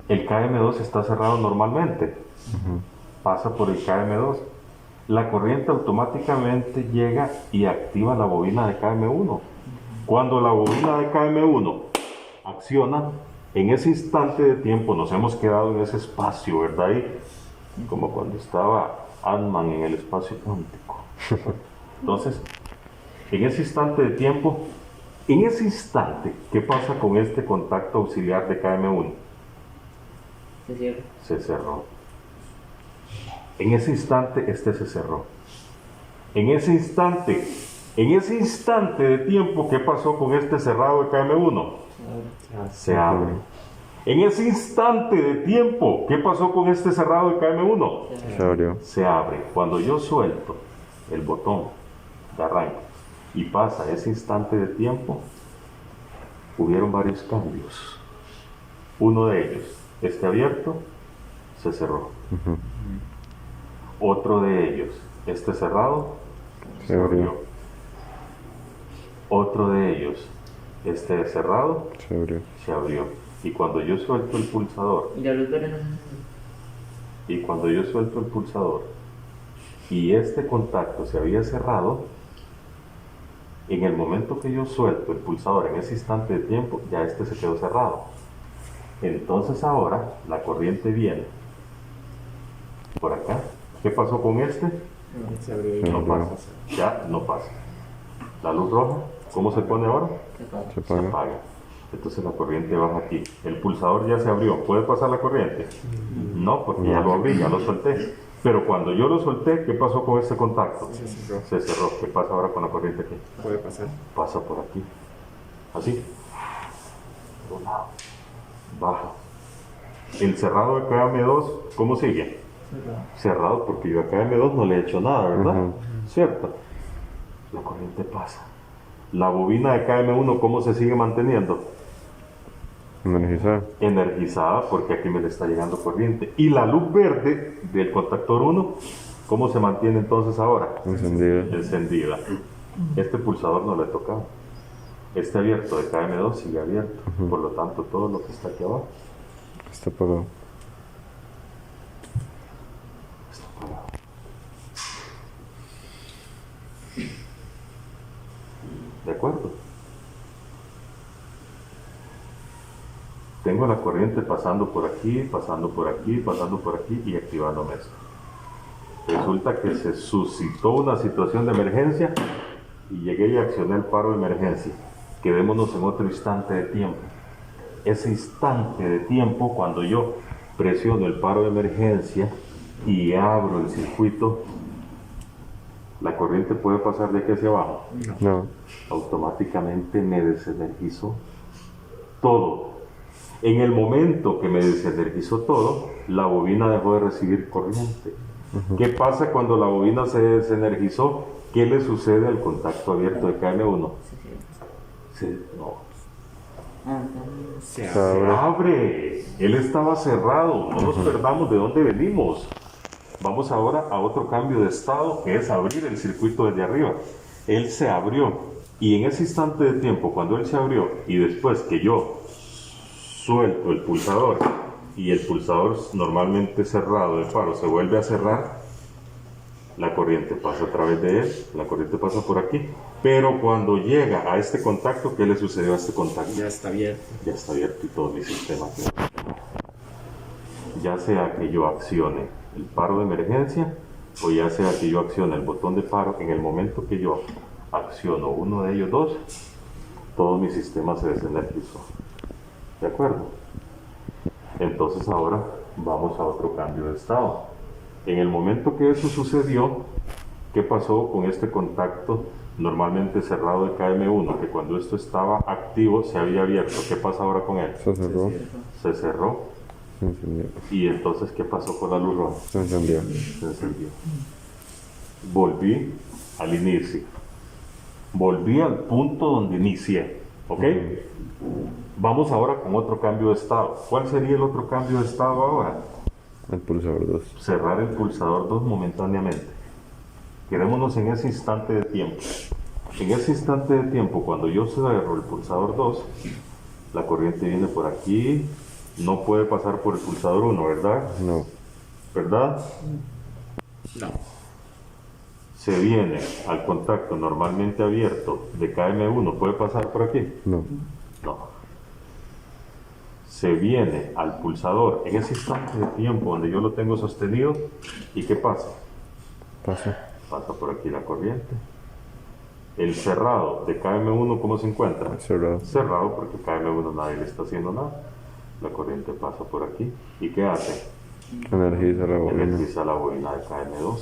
El KM2 está cerrado normalmente. Pasa por el KM2. La corriente automáticamente llega y activa la bobina de KM1. Cuando la bobina de KM1 acciona, en ese instante de tiempo nos hemos quedado en ese espacio, ¿verdad? Y como cuando estaba Ant-Man en el espacio cuántico. Entonces, en ese instante de tiempo, en ese instante, ¿qué pasa con este contacto auxiliar de KM1? Se cierra. Se cerró. En ese instante, este se cerró. En ese instante de tiempo, ¿qué pasó con este cerrado de KM1? Se abre. En ese instante de tiempo, ¿qué pasó con este cerrado de KM1? Se abrió. Se abre. Cuando yo suelto el botón de arranque y pasa ese instante de tiempo, hubieron varios cambios. Uno de ellos, este abierto, se cerró. Otro de ellos, este cerrado, Se abrió. Otro de ellos, este cerrado, Se abrió. se abrió. Y cuando yo suelto el pulsador, Y la luz verde no se y cuando yo suelto el pulsador, y este contacto se había cerrado, en el momento que yo suelto el pulsador en ese instante de tiempo, ya este se quedó cerrado. Entonces ahora la corriente viene por acá. ¿Qué pasó con este? Se abrió. Se No abrió. pasa. Ya no pasa. La luz roja, ¿cómo se pone ahora? se apaga. Se Se apaga. apaga. Entonces la corriente baja aquí. El pulsador ya se abrió. ¿Puede pasar la corriente? No, porque ya lo abrí, ya lo solté. Pero cuando yo lo solté, ¿qué pasó con este contacto? Se cerró. Se cerró. ¿Qué pasa ahora con la corriente aquí? Puede pasar. Pasa por aquí. Así. Por un lado. Baja. El cerrado de KM2, ¿cómo sigue? Cerrado porque yo a KM2 no le he hecho nada, ¿verdad? Ujú. ¿Cierto? La corriente pasa. La bobina de KM1, ¿cómo se sigue manteniendo? energizada porque aquí me le está llegando corriente. Y la luz verde del contactor 1, ¿cómo se mantiene entonces ahora? Encendida. Este pulsador no le he tocado. Este abierto de KM2 sigue abierto. Por lo tanto, todo lo que está aquí abajo Está apagado. está apagado. ¿De acuerdo? Tengo la corriente pasando por aquí, pasando por aquí, pasando por aquí y activándome esto. Resulta que se suscitó una situación de emergencia y llegué y accioné el paro de emergencia. Quedémonos en otro instante de tiempo. Ese instante de tiempo, cuando yo presiono el paro de emergencia y abro el circuito, la corriente puede pasar de aquí hacia abajo. No. Automáticamente me desenergizó todo. En el momento que me desenergizó todo, la bobina dejó de recibir corriente. ¿Qué pasa cuando la bobina se desenergizó? ¿Qué le sucede al contacto abierto de KM1? Se abre. Él estaba cerrado. No nos perdamos de dónde venimos. Vamos ahora a otro cambio de estado, que es abrir el circuito desde arriba. Él se abrió. Y en ese instante de tiempo, cuando él se abrió, y después que yo suelto el pulsador, y el pulsador normalmente cerrado de paro se vuelve a cerrar, la corriente pasa a través de él, la corriente pasa por aquí, pero cuando llega a este contacto, ¿qué le sucedió a este contacto? Ya está abierto. Ya está abierto y todo mi sistema quedó. Ya sea que yo accione el paro de emergencia, o ya sea que yo accione el botón de paro, en el momento que yo acciono uno de ellos dos, todo mi sistema se desenergizó. ¿De acuerdo? Entonces ahora vamos a otro cambio de estado. En el momento que eso sucedió, ¿qué pasó con este contacto normalmente cerrado de KM1? Que cuando esto estaba activo se había abierto. ¿Qué pasa ahora con él? Se cerró. Se cerró. Se encendió. Y entonces, ¿qué pasó con la luz roja? Se encendió. Se encendió. Volví al inicio. Volví al punto donde inicié. ¿Ok? Vamos ahora con otro cambio de estado. ¿Cuál sería el otro cambio de estado ahora? El pulsador 2. Cerrar el pulsador 2 momentáneamente. Quedémonos en ese instante de tiempo. En ese instante de tiempo, cuando yo cierro el pulsador 2, la corriente viene por aquí, no puede pasar por el pulsador 1, ¿verdad? No. ¿Verdad? No. Se viene al contacto normalmente abierto de KM1, ¿puede pasar por aquí? No. No. Se viene al pulsador en ese instante de tiempo donde yo lo tengo sostenido, ¿y qué pasa? Pasa. Pasa por aquí la corriente. El cerrado de KM1, ¿cómo se encuentra? Cerrado. Cerrado porque KM1 nadie le está haciendo nada. La corriente pasa por aquí. ¿Y qué hace? Energiza la bobina. Energiza la bobina de KM2.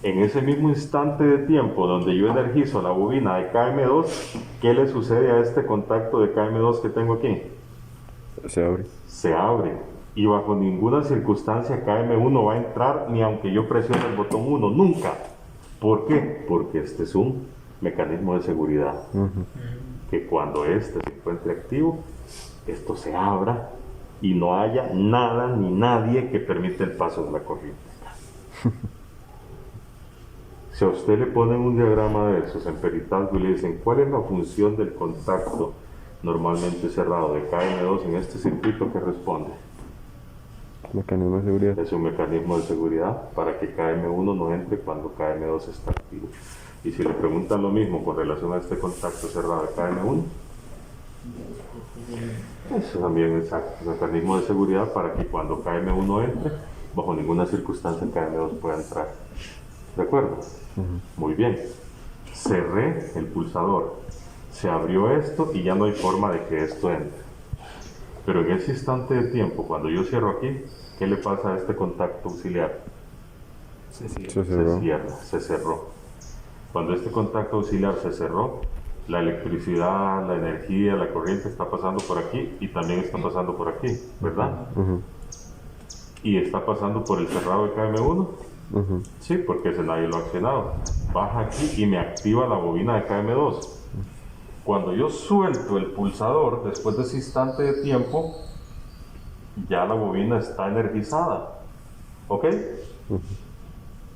En ese mismo instante de tiempo donde yo energizo la bobina de KM2, ¿qué le sucede a este contacto de KM2 que tengo aquí? Se abre. Se abre. Y bajo ninguna circunstancia KM1 va a entrar ni aunque yo presione el botón 1. Nunca. ¿Por qué? Porque este es un mecanismo de seguridad. Que cuando este se encuentre activo, esto se abra y no haya nada ni nadie que permita el paso de la corriente. Si a usted le ponen un diagrama de esos en Peritazgo y le dicen cuál es la función del contacto normalmente cerrado de KM2 en este circuito, que responde: Mecanismo de seguridad. es un mecanismo de seguridad para que KM1 no entre cuando KM2 está activo. Y si le preguntan lo mismo con relación a este contacto cerrado de KM1, eso también es un mecanismo de seguridad para que cuando KM1 entre, bajo ninguna circunstancia KM2 pueda entrar. ¿De acuerdo? Muy bien. Cerré el pulsador. Se abrió esto y ya no hay forma de que esto entre. Pero en ese instante de tiempo, cuando yo cierro aquí, ¿qué le pasa a este contacto auxiliar? Se Se cerró. cierra, se cerró. Cuando este contacto auxiliar se cerró, la electricidad, la energía, la corriente está pasando por aquí y también está pasando por aquí, ¿verdad? Y está pasando por el cerrado de KM1. Sí, porque ese nadie lo ha accionado. Baja aquí y me activa la bobina de KM2. Cuando yo suelto el pulsador, después de ese instante de tiempo, ya la bobina está energizada. ¿Ok?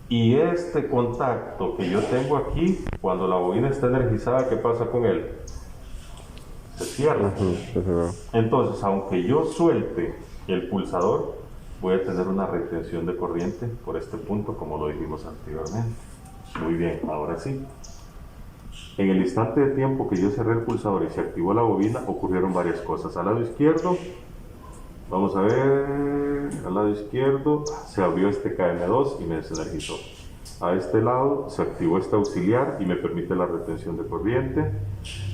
Y este contacto que yo tengo aquí, cuando la bobina está energizada, ¿qué pasa con él? Se cierra. Está cerrado. Entonces, aunque yo suelte el pulsador, voy a tener una retención de corriente por este punto, como lo dijimos anteriormente. Muy bien, ahora sí. En el instante de tiempo que yo cerré el pulsador y se activó la bobina, ocurrieron varias cosas. Al lado izquierdo, vamos a ver, al lado izquierdo se abrió este KM2 y me desenergizó. A este lado se activó este auxiliar y me permite la retención de corriente.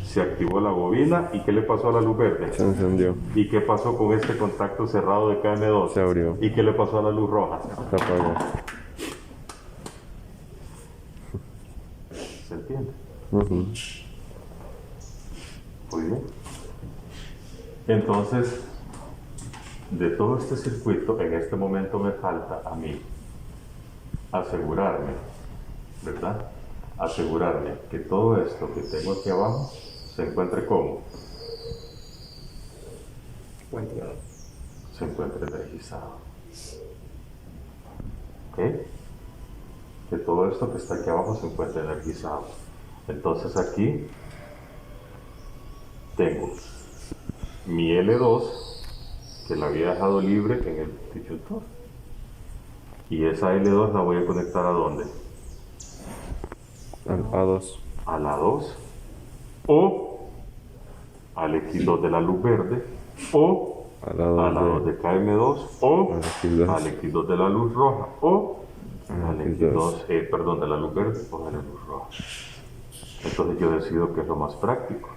Se activó la bobina y ¿qué le pasó a la luz verde? Se encendió. ¿Y qué pasó con este contacto cerrado de KM2? Se abrió. ¿Y qué le pasó a la luz roja? Se apagó. ¿Se entiende? Ujú. Muy bien. Entonces, de todo este circuito, en este momento me falta a mí asegurarme, ¿verdad? Asegurarme que todo esto que tengo aquí abajo se encuentre como se encuentre energizado. ¿Ok? Que todo esto que está aquí abajo se encuentre energizado. Entonces aquí tengo mi L2 que la había dejado libre en el disyuntor. Y esa L2 la voy a conectar ¿a dónde? Al A2. A la 2 o al X2 de la luz verde o A a la 2 de KM2 o al X2. al X2 de la luz roja o al X2. X2, perdón, de la luz verde o de la luz roja. Entonces yo decido que es lo más práctico.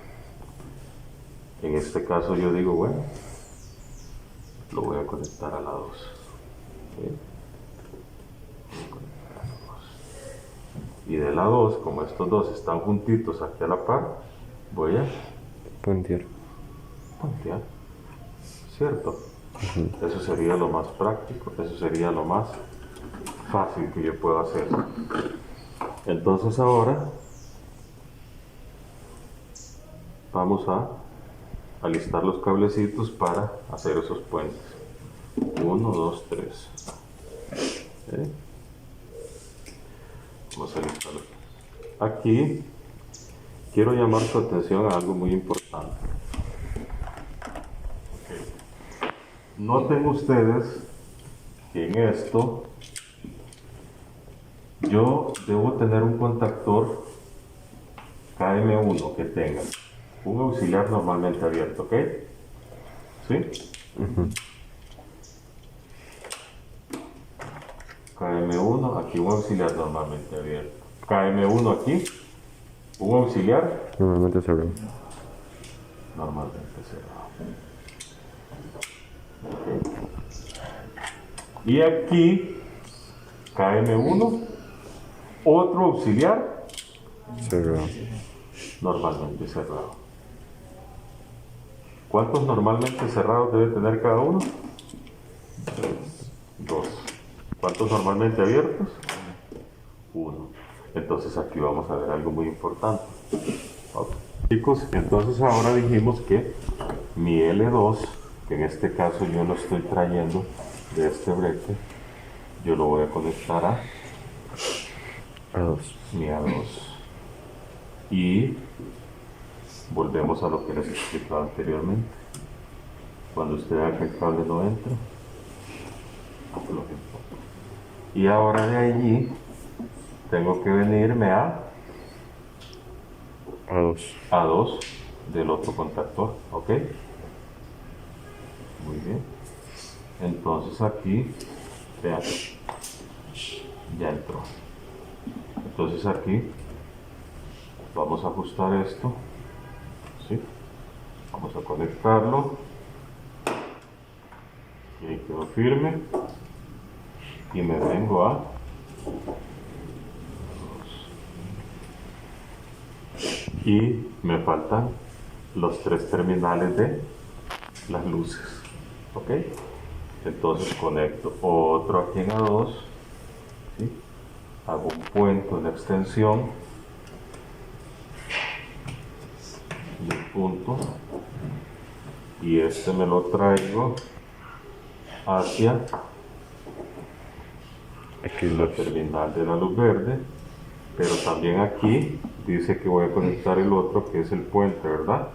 En este caso yo digo, bueno, lo voy a conectar a la 2. ¿Sí? Y de la 2, como estos dos están juntitos aquí a la par, voy a Puntear. puntear, ¿cierto? Eso sería lo más práctico, eso sería lo más fácil que yo puedo hacer. Entonces ahora vamos a alistar los cablecitos para hacer esos puentes. 1, 2, 3. Vamos a alistarlo. Aquí quiero llamar su atención a algo muy importante. Noten ustedes que en esto yo debo tener un contactor KM1 que tenga un auxiliar normalmente abierto, ¿ok? ¿Sí? KM1, aquí un auxiliar normalmente abierto. KM1 aquí, un auxiliar Normalmente se abrió. normalmente cerrado. Ok. Y aquí, KM1, otro auxiliar Cerrado. normalmente cerrado. ¿Cuántos normalmente cerrados debe tener cada uno? 2. ¿Cuántos normalmente abiertos? 1. Entonces aquí vamos a ver algo muy importante. Ok. Chicos, entonces ahora dijimos que mi L2, que en este caso yo lo estoy trayendo de este breque, yo lo voy a conectar a A2. mi A2. Y volvemos a lo que les explicaba anteriormente. Cuando usted vea que el cable no entra, afloje un poco. Y ahora de allí tengo que venirme a A2. A2 del otro contactor, ¿ok? Muy bien. Entonces aquí, vean, ya entró. Entonces aquí vamos a ajustar esto, ¿sí? Vamos a conectarlo. Y ahí quedó firme. Y me vengo a y me faltan los 3 terminales de las luces, ¿ok? Entonces conecto otro aquí en A2, ¿sí? Hago un puente, una extensión, punto y este me lo traigo hacia Aquí la los. terminal de la luz verde, pero también aquí dice que voy a conectar el otro que es el puente, ¿verdad?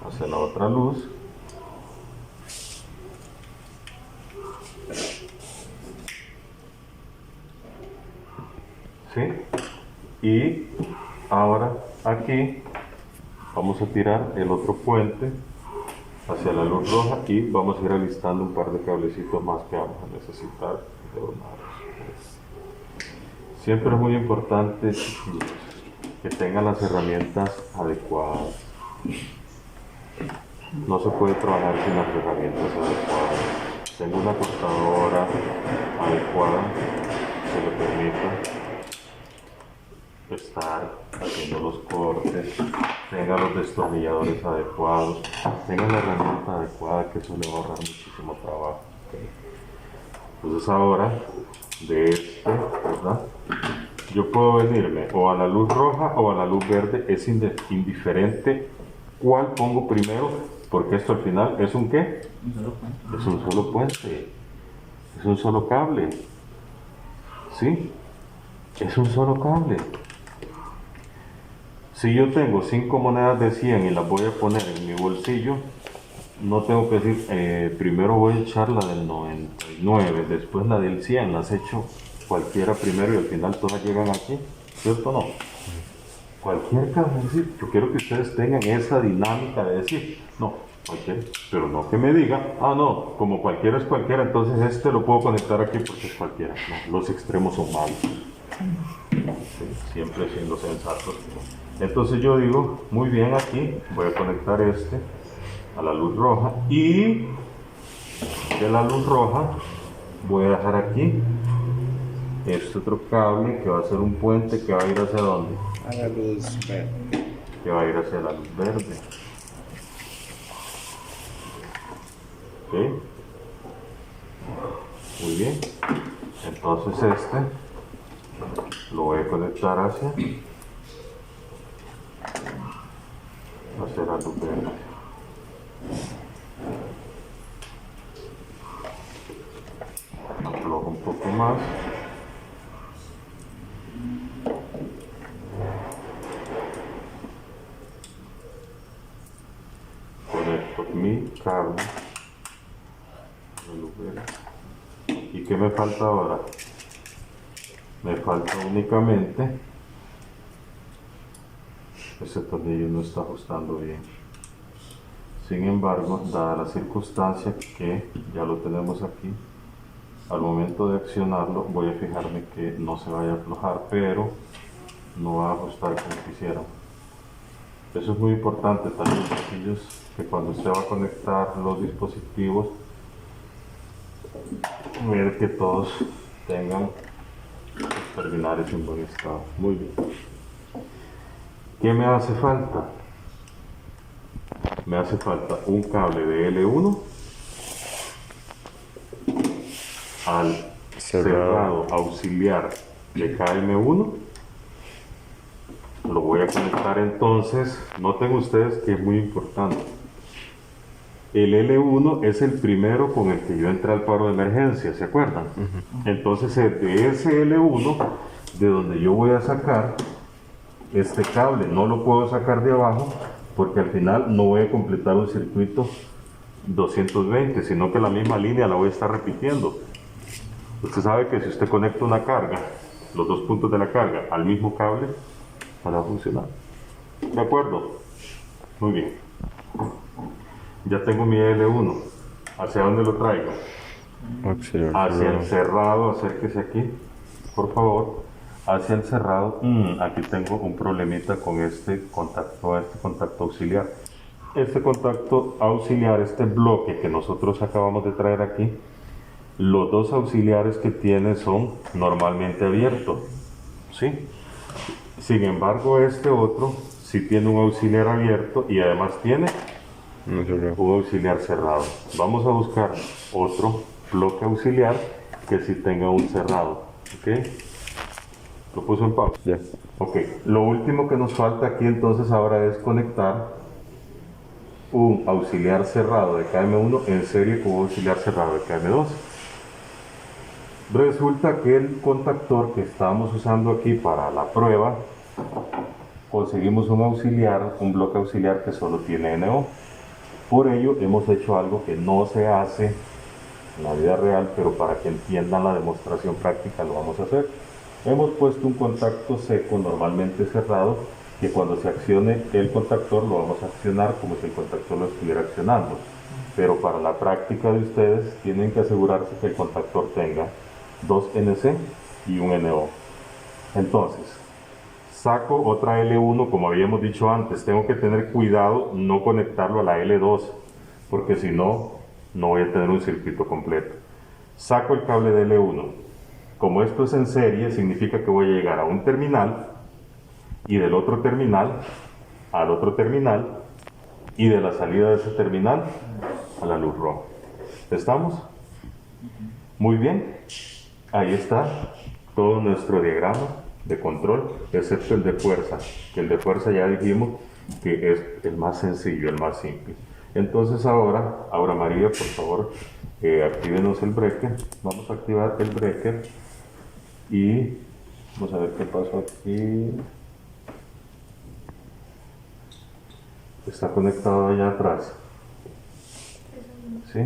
Hacia la otra luz. ¿Sí? Y ahora aquí vamos a tirar el otro puente hacia la luz roja y vamos a ir alistando un par de cablecitos más que vamos a necesitar de donados. Siempre es muy importante, chiquillos, que tengan las herramientas adecuadas. No se puede trabajar sin las herramientas adecuadas. Tengo una cortadora adecuada que le permita estar haciendo los cortes, tenga los destornilladores adecuados, tenga la herramienta adecuada, que eso le va a ahorrar muchísimo trabajo. ¿Okay? Entonces ahora, de este, ¿verdad? Yo puedo venirme o a la luz roja o a la luz verde, es indiferente cuál pongo primero, porque esto al final es un ¿qué? Un solo puente. Es un solo puente, es un solo cable, ¿sí? Es un solo cable. Si yo tengo 5 monedas de 100 y las voy a poner en mi bolsillo, no tengo que decir, primero voy a echar la del 99, después la del 100, las echo cualquiera primero y al final todas llegan aquí, ¿cierto o no? Cualquier cable, decir, yo quiero que ustedes tengan esa dinámica de decir, no, cualquiera, pero no que me diga, ah no, como cualquiera es cualquiera, entonces este lo puedo conectar aquí porque es cualquiera. No, los extremos son malos. Sí, siempre siendo sensatos. Entonces yo digo, muy bien, aquí voy a conectar este a la luz roja y de la luz roja voy a dejar aquí este otro cable que va a ser un puente que va a ir hacia dónde, A la luz verde. que va a ir hacia la luz verde. ¿Ok? Muy bien. Entonces este lo voy a conectar hacia la luz verde. Aflojo un poco más. Conecto mi cable a la luz verde. ¿Y qué me falta ahora? Me falta únicamente, ese tornillo no está ajustando bien. Sin embargo, dada la circunstancia que ya lo tenemos aquí, al momento de accionarlo voy a fijarme que no se vaya a aflojar, pero no va a ajustar como quisiera. Eso es muy importante también, chiquillos, que cuando usted va a conectar los dispositivos, ver que todos tengan los terminales en buen estado. Muy bien. ¿Qué me hace falta? Me hace falta un cable de L1 al cerrado auxiliar de KM1. Lo voy a conectar entonces. Noten ustedes que es muy importante. El L1 es el primero con el que yo entré al paro de emergencia, ¿se acuerdan? Entonces de ese L1, de donde yo voy a sacar este cable, no lo puedo sacar de abajo porque al final no voy a completar un circuito 220, sino que la misma línea la voy a estar repitiendo. Usted sabe que si usted conecta una carga, los dos puntos de la carga al mismo cable, va a funcionar. ¿De acuerdo? Muy bien. Ya tengo mi L1. ¿Hacia dónde lo traigo? Auxiliar. Hacia el cerrado, acérquese aquí, por favor. Hacia el cerrado. Aquí tengo un problemita con este contacto auxiliar. Este contacto auxiliar, este bloque que nosotros acabamos de traer aquí, los dos auxiliares que tiene son normalmente abiertos, ¿sí? Sin embargo, este otro sí tiene un auxiliar abierto y además tiene un auxiliar cerrado. Vamos a buscar otro bloque auxiliar que sí tenga un cerrado. ¿Ok? Lo puso en pausa. Ya. Ok. Lo último que nos falta aquí entonces ahora es conectar un auxiliar cerrado de KM1 en serie con un auxiliar cerrado de KM2. Resulta que el contactor que estábamos usando aquí para la prueba, conseguimos un auxiliar, un bloque auxiliar que solo tiene NO. Por ello hemos hecho algo que no se hace en la vida real, pero para que entiendan la demostración práctica lo vamos a hacer. Hemos puesto un contacto seco, normalmente cerrado, que cuando se accione el contactor lo vamos a accionar como si el contactor lo estuviera accionando. Pero para la práctica de ustedes tienen que asegurarse que el contactor tenga 2 NC y un NO. Entonces, saco otra L1, como habíamos dicho antes, tengo que tener cuidado no conectarlo a la L2, porque si no, no voy a tener un circuito completo. Saco el cable de L1. Como esto es en serie, significa que voy a llegar a un terminal, y del otro terminal al otro terminal, y de la salida de ese terminal a la luz roja. ¿Estamos? Muy bien. Ahí está todo nuestro diagrama de control, excepto el de fuerza, que el de fuerza ya dijimos que es el más sencillo, el más simple. Entonces ahora María, por favor, actívenos el breaker. Vamos a activar el breaker y vamos a ver qué pasó aquí. Está conectado allá atrás. ¿Sí?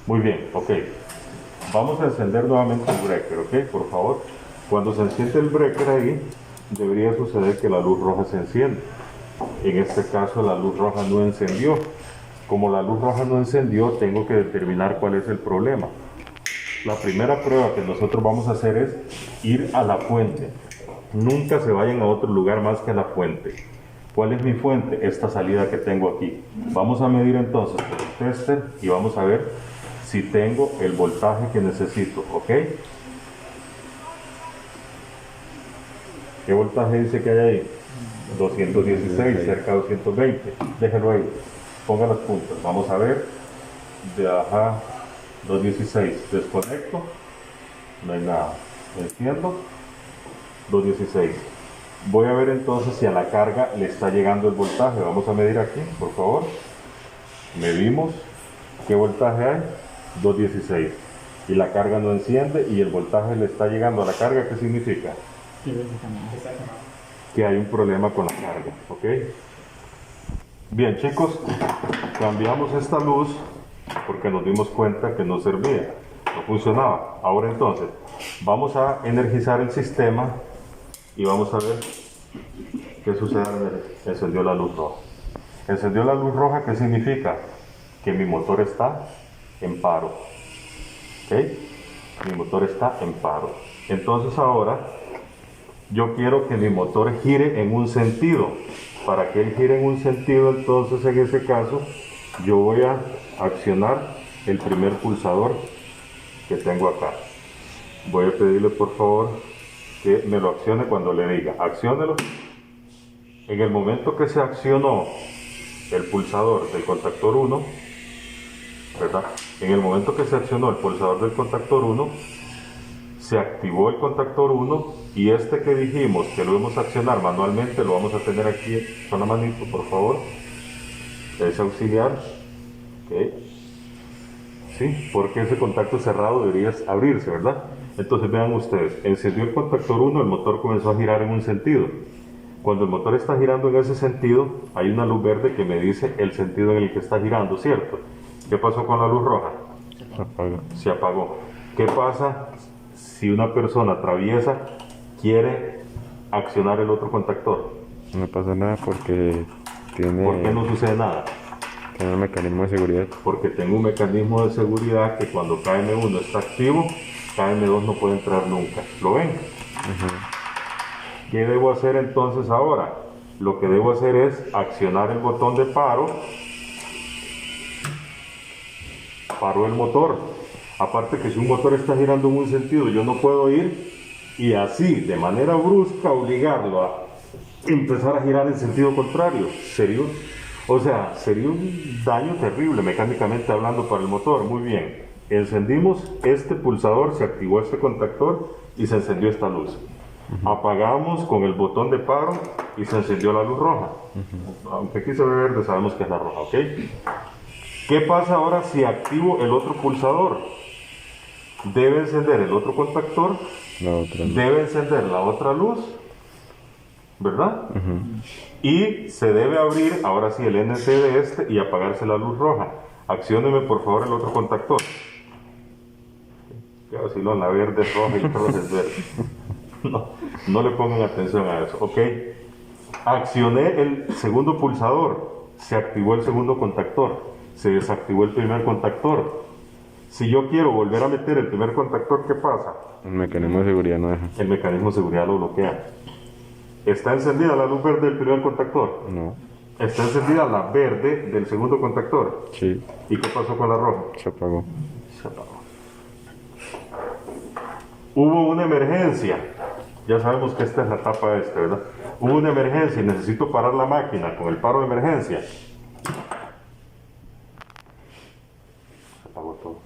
Muy bien, ok. Vamos a encender nuevamente el breaker, ¿ok? Por favor. Cuando se enciende el breaker ahí, debería suceder que la luz roja se enciende. En este caso la luz roja no encendió. Como la luz roja no encendió, tengo que determinar cuál es el problema. La primera prueba que nosotros vamos a hacer es ir a la fuente. Nunca se vayan a otro lugar más que a la fuente. ¿Cuál es mi fuente? Esta salida que tengo aquí. Vamos a medir entonces con el tester y vamos a ver si tengo el voltaje que necesito, ¿ok? ¿Qué voltaje dice que hay ahí? 216, cerca de 220. Déjelo ahí. Ponga las puntas. Vamos a ver. De ajá, 216. Desconecto. No hay nada. Enciendo. 216. Voy a ver entonces si a la carga le está llegando el voltaje. Vamos a medir aquí, por favor. Medimos. ¿Qué voltaje hay? 216. Y la carga no enciende y el voltaje le está llegando a la carga. ¿Qué significa? Que hay un problema con la carga, ¿ok? Bien, chicos, cambiamos esta luz porque nos dimos cuenta que no servía, no funcionaba. Ahora entonces, vamos a energizar el sistema y vamos a ver qué sucede. Encendió la luz roja. Encendió la luz roja, ¿qué significa? Que mi motor está en paro, ¿ok? Mi motor está en paro. Entonces ahora yo quiero que mi motor gire en un sentido. Para que él gire en un sentido, entonces en ese caso yo voy a accionar el primer pulsador que tengo acá. Voy a pedirle por favor que me lo accione cuando le diga acciónelo. En el momento que se accionó el pulsador del contactor 1, ¿verdad? En el momento que se accionó el pulsador del contactor 1, se activó el contactor 1 y este que dijimos que lo vamos a accionar manualmente lo vamos a tener aquí con la manito, por favor. Es auxiliar, ¿ok? Sí, porque ese contacto cerrado debería abrirse, ¿verdad? Entonces vean ustedes, encendió el contactor 1, el motor comenzó a girar en un sentido. Cuando el motor está girando en ese sentido, hay una luz verde que me dice el sentido en el que está girando, ¿cierto? ¿Qué pasó con la luz roja? Se apaga. Se apagó. ¿Qué pasa si una persona traviesa quiere accionar el otro contactor? No pasa nada porque ¿Por qué no sucede nada? tiene un mecanismo de seguridad. Porque tengo un mecanismo de seguridad que cuando KM1 está activo, KM2 no puede entrar nunca. ¿Lo ven? ¿Qué debo hacer entonces ahora? Lo que debo hacer es accionar el botón de paro. Paro el motor. Aparte que si un motor está girando en un sentido, yo no puedo ir y así, de manera brusca, obligarlo a empezar a girar en sentido contrario. Sería un daño terrible mecánicamente hablando para el motor. Muy bien. Encendimos este pulsador, se activó este contactor y se encendió esta luz. Apagamos con el botón de paro y se encendió la luz roja. Aunque aquí se ve verde, sabemos que es la roja, ¿ok? ¿Qué pasa ahora si activo el otro pulsador? Debe encender el otro contactor, La otra. debe encender la otra luz, ¿verdad? Y se debe abrir ahora sí el NC de este y apagarse la luz roja. Accióneme por favor el otro contactor. Ya si no, la verde es roja y el rojo es verde. No le pongan atención a eso, ¿ok? Accioné el segundo pulsador, se activó el segundo contactor, se desactivó el primer contactor. Si yo quiero volver a meter el primer contactor, ¿qué pasa? El mecanismo de seguridad no deja. El mecanismo de seguridad lo bloquea. ¿Está encendida la luz verde del primer contactor? No. Está encendida la verde del segundo contactor. Sí. ¿Y qué pasó con la roja? Se apagó. Se apagó. Hubo una emergencia. Ya sabemos que esta es la etapa ¿verdad? Hubo una emergencia y necesito parar la máquina con el paro de emergencia. Se apagó todo.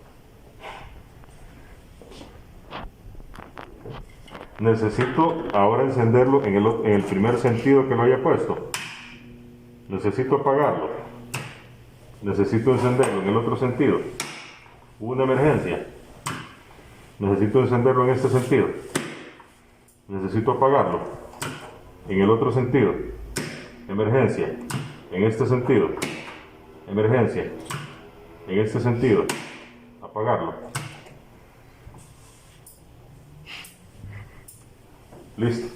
Necesito ahora encenderlo en el primer sentido que lo haya puesto. Necesito apagarlo. Necesito encenderlo en el otro sentido. Hubo una emergencia. Necesito encenderlo en este sentido. Necesito apagarlo en el otro sentido. Emergencia. En este sentido. Emergencia. En este sentido. Apagarlo. Listo.